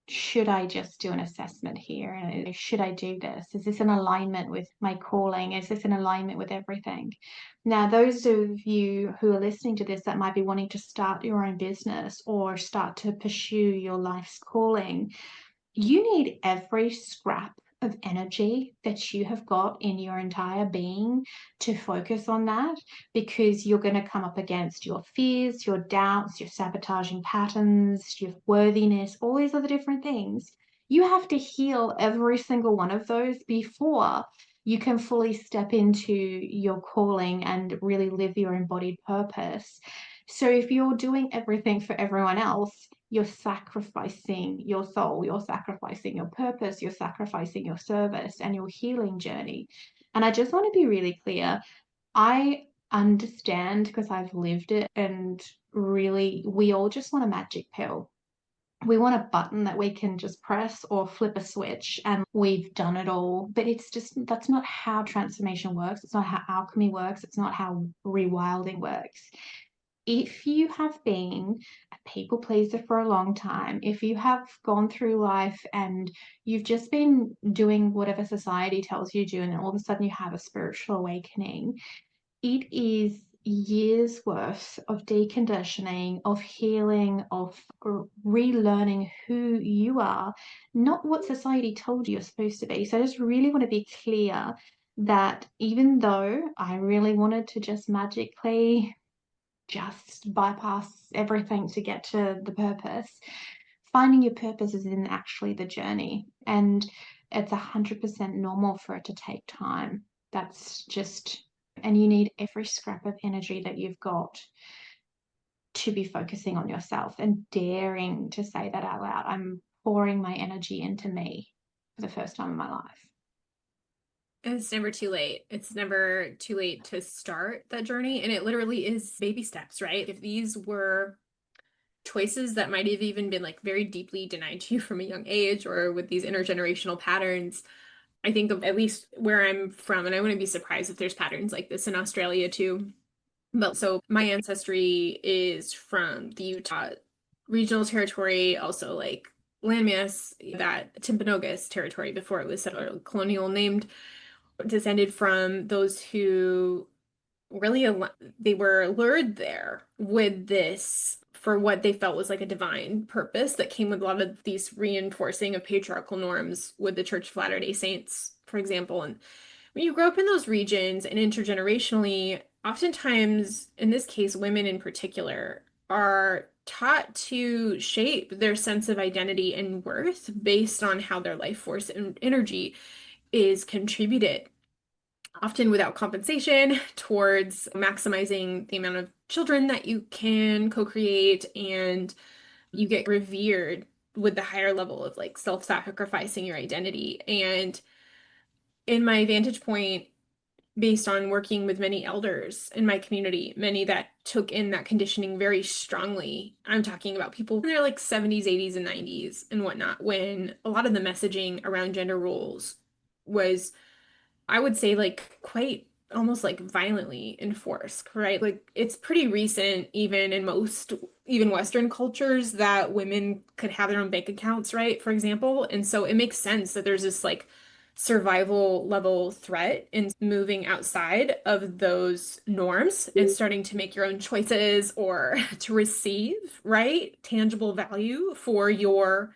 should I just do an assessment here? And should I do this? Is this in alignment with my calling? Is this in alignment with everything? Now, those of you who are listening to this that might be wanting to start your own business or start to pursue your life's calling, you need every scrap of energy that you have got in your entire being to focus on that, because you're going to come up against your fears, your doubts, your sabotaging patterns, your worthiness, all these other different things. You have to heal every single one of those before you can fully step into your calling and really live your embodied purpose. So if you're doing everything for everyone else, you're sacrificing your soul, you're sacrificing your purpose, you're sacrificing your service and your healing journey. And I just want to be really clear. I understand because I've lived it, and really, we all just want a magic pill. We want a button that we can just press or flip a switch and we've done it all. But it's just, that's not how transformation works. It's not how alchemy works. It's not how rewilding works. If you have been a people pleaser for a long time, if you have gone through life and you've just been doing whatever society tells you to do, and then all of a sudden you have a spiritual awakening, it is years worth of deconditioning, of healing, of relearning who you are, not what society told you you're supposed to be. So I just really want to be clear that even though I really wanted to just magically just bypass everything to get to the purpose, finding your purpose is in actually the journey. And it's 100% normal for it to take time. That's just, and you need every scrap of energy that you've got to be focusing on yourself and daring to say that out loud. I'm pouring my energy into me for the first time in my life. It's never too late. It's never too late to start that journey. And it literally is baby steps, right? If these were choices that might have even been like very deeply denied to you from a young age or with these intergenerational patterns, I think of at least where I'm from, and I wouldn't be surprised if there's patterns like this in Australia too. But so my ancestry is from the Utah regional territory, also like landmass, that Timpanogos territory before it was settled or colonial named, descended from those who really they were lured there with this for what they felt was like a divine purpose that came with a lot of these reinforcing of patriarchal norms with the Church of Latter-day Saints, for example. And when you grow up in those regions and intergenerationally, oftentimes, in this case, women in particular are taught to shape their sense of identity and worth based on how their life force and energy is contributed, often without compensation, towards maximizing the amount of children that you can co-create, and you get revered with the higher level of like self-sacrificing your identity. And in my vantage point, based on working with many elders in my community, many that took in that conditioning very strongly. I'm talking about people in their like 70s, 80s, and 90s and whatnot, when a lot of the messaging around gender roles was, I would say, like quite almost like violently enforced, right? Like it's pretty recent, even in most, even Western cultures, that women could have their own bank accounts, right? For example. And so it makes sense that there's this like survival level threat in moving outside of those norms and starting to make your own choices or to receive, right? Tangible value for your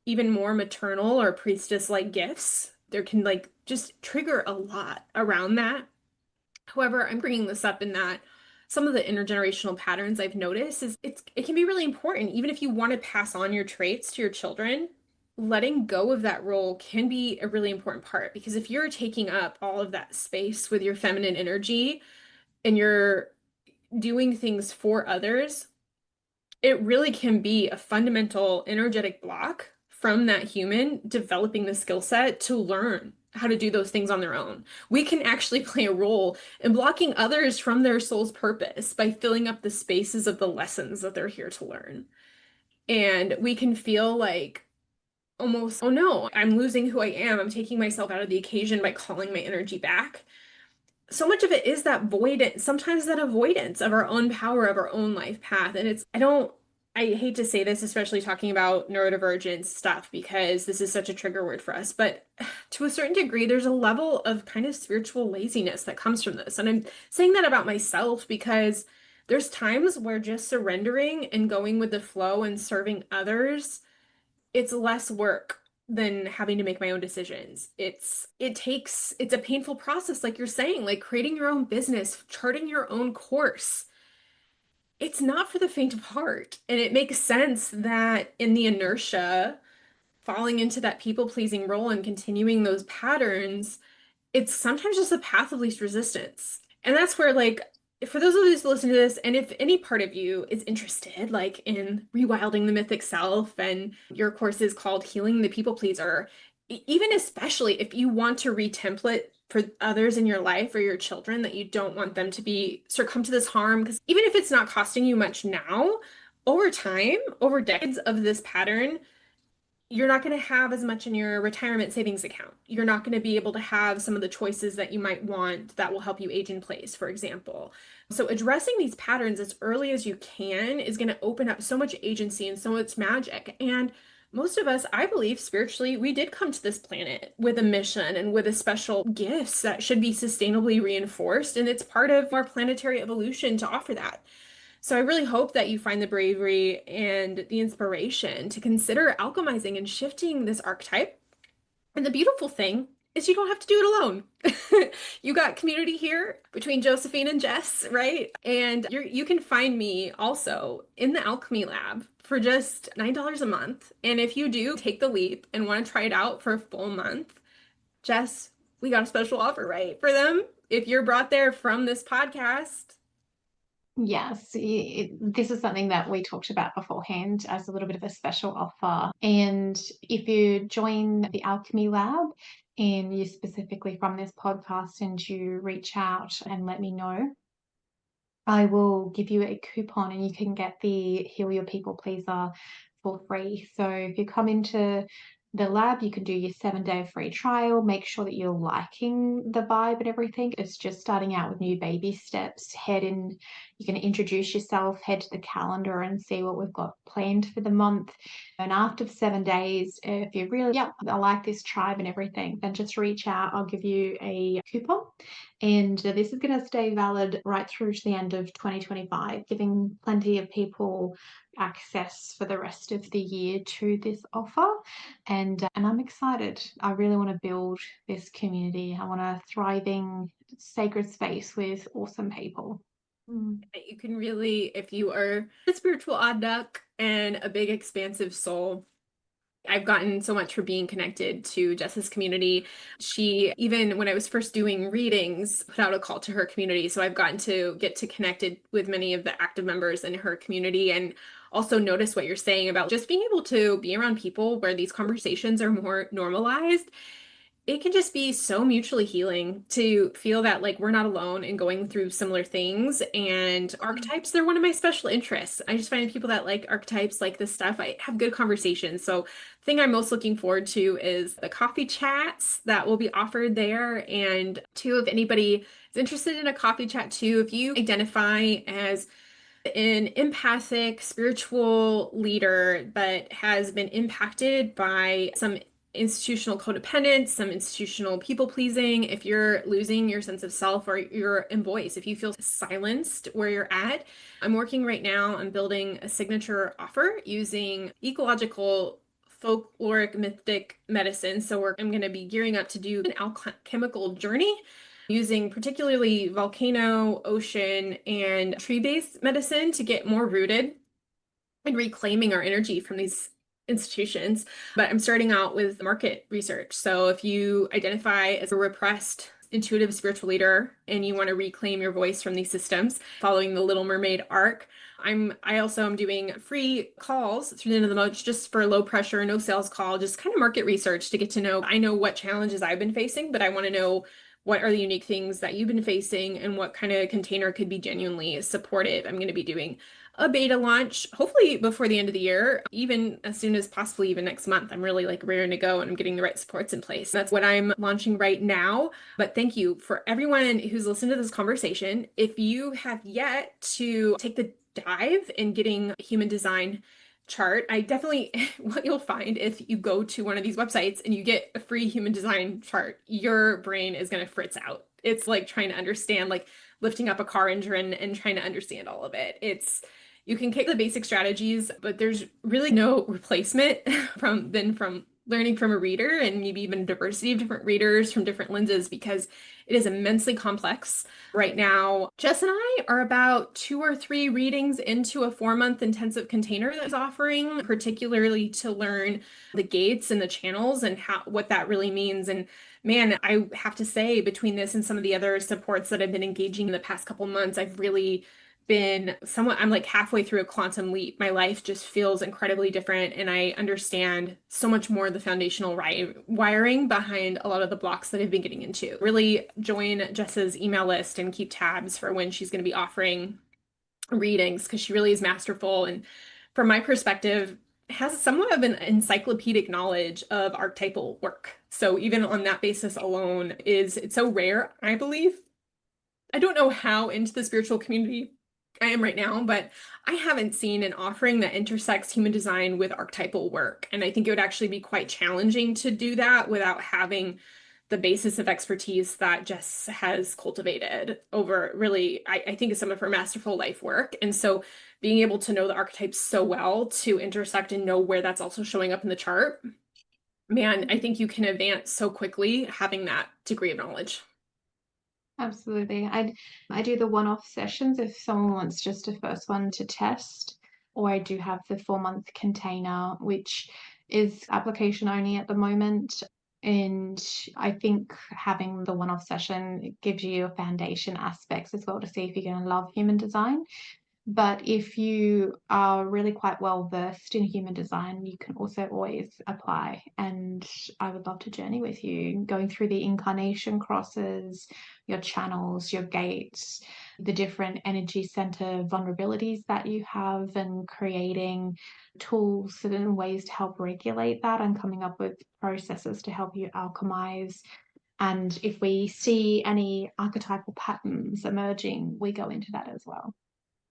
even more maternal or priestess-like gifts. There can like just trigger a lot around that. However, I'm bringing this up in that some of the intergenerational patterns I've noticed is it can be really important, even if you want to pass on your traits to your children. Letting go of that role can be a really important part, because if you're taking up all of that space with your feminine energy and you're doing things for others, it really can be a fundamental energetic block from that human developing the skill set to learn how to do those things on their own. We can actually play a role in blocking others from their soul's purpose by filling up the spaces of the lessons that they're here to learn. And we can feel like almost, oh no, I'm losing who I am. I'm taking myself out of the occasion by calling my energy back. So much of it is that void, sometimes that avoidance of our own power, of our own life path. And I hate to say this, especially talking about neurodivergence stuff, because this is such a trigger word for us, but to a certain degree, there's a level of kind of spiritual laziness that comes from this. And I'm saying that about myself because there's times where just surrendering and going with the flow and serving others, it's less work than having to make my own decisions. It's a painful process, like you're saying, like creating your own business, charting your own course. It's not for the faint of heart. And it makes sense that in the inertia, falling into that people-pleasing role and continuing those patterns, it's sometimes just a path of least resistance. And that's where, like, for those of you who listen to this, and if any part of you is interested, like in rewilding the mythic self, and your course is called Healing the People Pleaser, even especially if you want to retemplate for others in your life or your children, that you don't want them to be succumb to this harm, because even if it's not costing you much now, over time, over decades of this pattern, you're not going to have as much in your retirement savings account. You're not going to be able to have some of the choices that you might want that will help you age in place, for example. So, addressing these patterns as early as you can is going to open up so much agency and so much magic. And most of us, I believe, spiritually, we did come to this planet with a mission and with a special gifts that should be sustainably reinforced. And it's part of our planetary evolution to offer that. So I really hope that you find the bravery and the inspiration to consider alchemizing and shifting this archetype. And the beautiful thing is you don't have to do it alone. You got community here between Josephine and Jess, right? And you can find me also in the alchemy lab for just $9 a month. And if you do take the leap and want to try it out for a full month, Jess, we got a special offer, right, for them. If you're brought there from this podcast, Yes, this is something that we talked about beforehand as a little bit of a special offer. And if you join the Alchemy Lab and you specifically from this podcast and you reach out and let me know, I will give you a coupon and you can get the Heal Your People Pleaser for free. So if you come into the lab, you can do your 7-day free trial. Make sure that you're liking the vibe and everything. It's just starting out with new baby steps. Head in, you can introduce yourself, head to the calendar and see what we've got planned for the month. And after 7 days, if you really, yeah, I like this tribe and everything, then just reach out. I'll give you a coupon. And this is going to stay valid right through to the end of 2025, giving plenty of people access for the rest of the year to this offer. And I'm excited. I really want to build this community. I want a thriving, sacred space with awesome people. Mm. you can really, if you are a spiritual odd duck and a big expansive soul, I've gotten so much for being connected to Jess's community. She, even when I was first doing readings, put out a call to her community. So I've gotten to get to connected with many of the active members in her community and also notice what you're saying about just being able to be around people where these conversations are more normalized. It can just be so mutually healing to feel that like we're not alone and going through similar things. And archetypes, they're one of my special interests. I just find people that like archetypes, like this stuff, I have good conversations. So the thing I'm most looking forward to is the coffee chats that will be offered there. And two, if anybody is interested in a coffee chat too, if you identify as an empathic spiritual leader that has been impacted by some institutional codependence, some institutional people pleasing, if you're losing your sense of self or your voice, if you feel silenced where you're at, I'm working right now on building a signature offer using ecological folkloric mythic medicine. So I'm going to be gearing up to do an alchemical journey using particularly volcano, ocean, and tree-based medicine to get more rooted and reclaiming our energy from these institutions. But I'm starting out with market research. So if you identify as a repressed intuitive spiritual leader and you want to reclaim your voice from these systems, following the Little Mermaid arc, I also am doing free calls through the end of the month just for low pressure, no sales call, just kind of market research to get to know. I know what challenges I've been facing, but I want to know what are the unique things that you've been facing and what kind of container could be genuinely supportive. I'm going to be doing a beta launch, hopefully before the end of the year, even as soon as possibly even next month. I'm really like raring to go and I'm getting the right supports in place. That's what I'm launching right now. But thank you for everyone who's listened to this conversation. If you have yet to take the dive in getting a human design chart, I definitely, what you'll find if you go to one of these websites and you get a free human design chart, your brain is going to fritz out. It's like trying to understand, like lifting up a car engine and trying to understand all of it. You can kick the basic strategies, but there's really no replacement from learning from a reader and maybe even a diversity of different readers from different lenses because it is immensely complex. Right now, Jess and I are about 2 or 3 readings into a 4-month intensive container that's offering, particularly to learn the gates and the channels and what that really means. And man, I have to say, between this and some of the other supports that I've been engaging in the past couple months, I've really been somewhat, I'm like halfway through a quantum leap. My life just feels incredibly different, and I understand so much more of the foundational wiring behind a lot of the blocks that I've been getting into. Really join Jess's email list and keep tabs for when she's going to be offering readings because she really is masterful and from my perspective, has somewhat of an encyclopedic knowledge of archetypal work. So even on that basis alone it's so rare, I believe. I don't know how into the spiritual community I am right now, but I haven't seen an offering that intersects human design with archetypal work. And I think it would actually be quite challenging to do that without having the basis of expertise that Jess has cultivated over really, I think, some of her masterful life work. And so being able to know the archetypes so well to intersect and know where that's also showing up in the chart, man, I think you can advance so quickly having that degree of knowledge. Absolutely. I do the one-off sessions if someone wants just a first one to test, or I do have the 4-month container, which is application only at the moment. And I think having the one-off session gives you your foundation aspects as well to see if you're going to love human design. But if you are really quite well versed in human design, you can also always apply. And I would love to journey with you, going through the incarnation crosses, your channels, your gates, the different energy center vulnerabilities that you have, and creating tools and ways to help regulate that, and coming up with processes to help you alchemize. And if we see any archetypal patterns emerging, we go into that as well.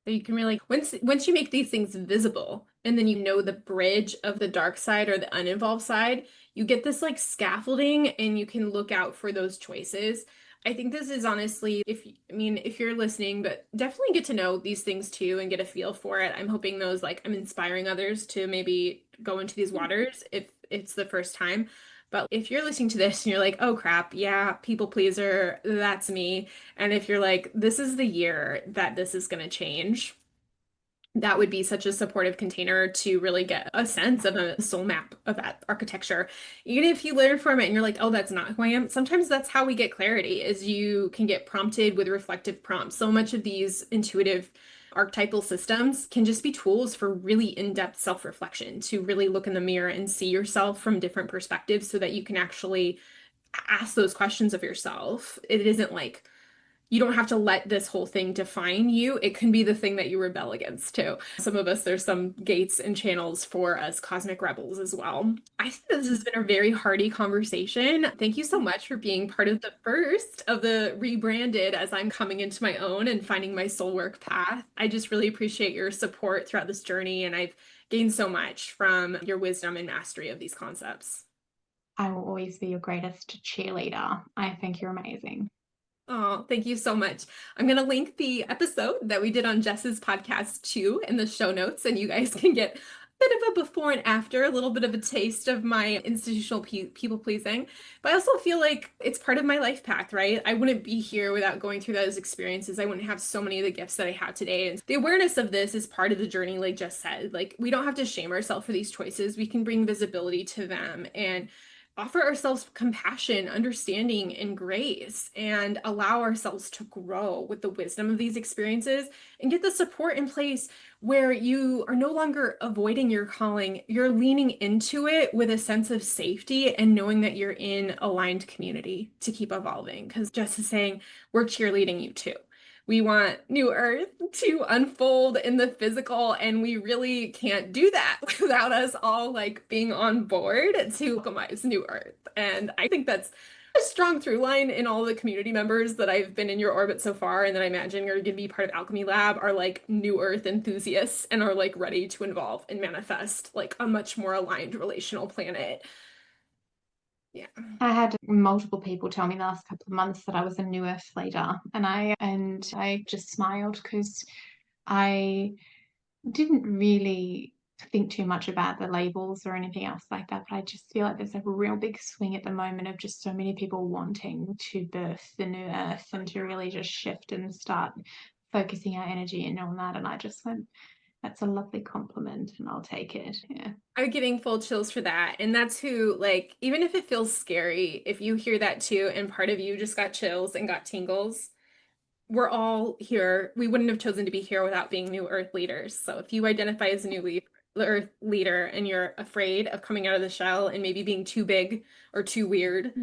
So you can really, once you make these things visible and then you know the bridge of the dark side or the uninvolved side, you get this like scaffolding and you can look out for those choices. I think this is honestly, if you're listening, but definitely get to know these things too and get a feel for it. I'm hoping those like I'm inspiring others to maybe go into these waters if it's the first time. But if you're listening to this and you're like, oh crap, yeah, people pleaser, that's me. And if you're like, this is the year that this is going to change, that would be such a supportive container to really get a sense of a soul map of that architecture. Even if you learn from it and you're like, oh, that's not who I am, sometimes that's how we get clarity, is you can get prompted with reflective prompts. So much of these intuitive archetypal systems can just be tools for really in-depth self-reflection, to really look in the mirror and see yourself from different perspectives so that you can actually ask those questions of yourself. It isn't like you don't have to let this whole thing define you. It can be the thing that you rebel against too. Some of us, there's some gates and channels for us cosmic rebels as well. I think this has been a very hearty conversation. Thank you so much for being part of the first of the rebranded as I'm coming into my own and finding my soul work path. I just really appreciate your support throughout this journey, and I've gained so much from your wisdom and mastery of these concepts. I will always be your greatest cheerleader. I think you're amazing. Oh, thank you so much. I'm going to link the episode that we did on Jess's podcast too in the show notes, and you guys can get a bit of a before and after, a little bit of a taste of my institutional people pleasing. But I also feel like it's part of my life path, right? I wouldn't be here without going through those experiences. I wouldn't have so many of the gifts that I have today. And the awareness of this is part of the journey, like Jess said. Like, we don't have to shame ourselves for these choices. We can bring visibility to them and offer ourselves compassion, understanding, and grace, and allow ourselves to grow with the wisdom of these experiences and get the support in place where you are no longer avoiding your calling. You're leaning into it with a sense of safety and knowing that you're in aligned community to keep evolving. Because Jess is saying, we're cheerleading you too. We want New Earth to unfold in the physical, and we really can't do that without us all like being on board to alchemize New Earth. And I think that's a strong through line in all the community members that I've been in your orbit so far, and that I imagine are going to be part of Alchemy Lab, are like New Earth enthusiasts and are like ready to evolve and manifest like a much more aligned relational planet. Yeah. I had multiple people tell me the last couple of months that I was a new earth leader, and I just smiled because I didn't really think too much about the labels or anything else like that. But I just feel like there's a real big swing at the moment of just so many people wanting to birth the new earth and to really just shift and start focusing our energy in on that. And I just went, that's a lovely compliment, and I'll take it. Yeah. I'm getting full chills for that. And that's who, like, even if it feels scary, if you hear that too, and part of you just got chills and got tingles, we're all here. We wouldn't have chosen to be here without being new Earth leaders. So if you identify as a new Earth leader and you're afraid of coming out of the shell and maybe being too big or too weird,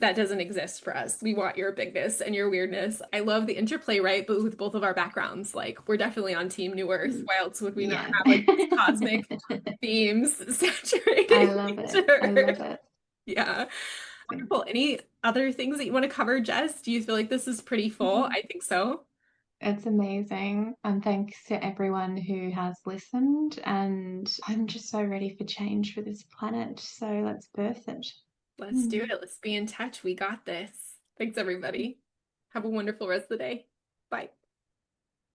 that doesn't exist for us. We want your bigness and your weirdness. I love the interplay, right? But with both of our backgrounds, like we're definitely on Team New Earth. Why else would we not Yeah. have like these cosmic themes I saturating love it. I nature? love it. Yeah. Wonderful. Any other things that you want to cover, Jess? Do you feel like this is pretty full? I think so. It's amazing. And thanks to everyone who has listened. And I'm just so ready for change for this planet. So let's birth it. Let's do Mm. it. Let's be in touch. We got this. Thanks, everybody. Have a wonderful rest of the day. Bye.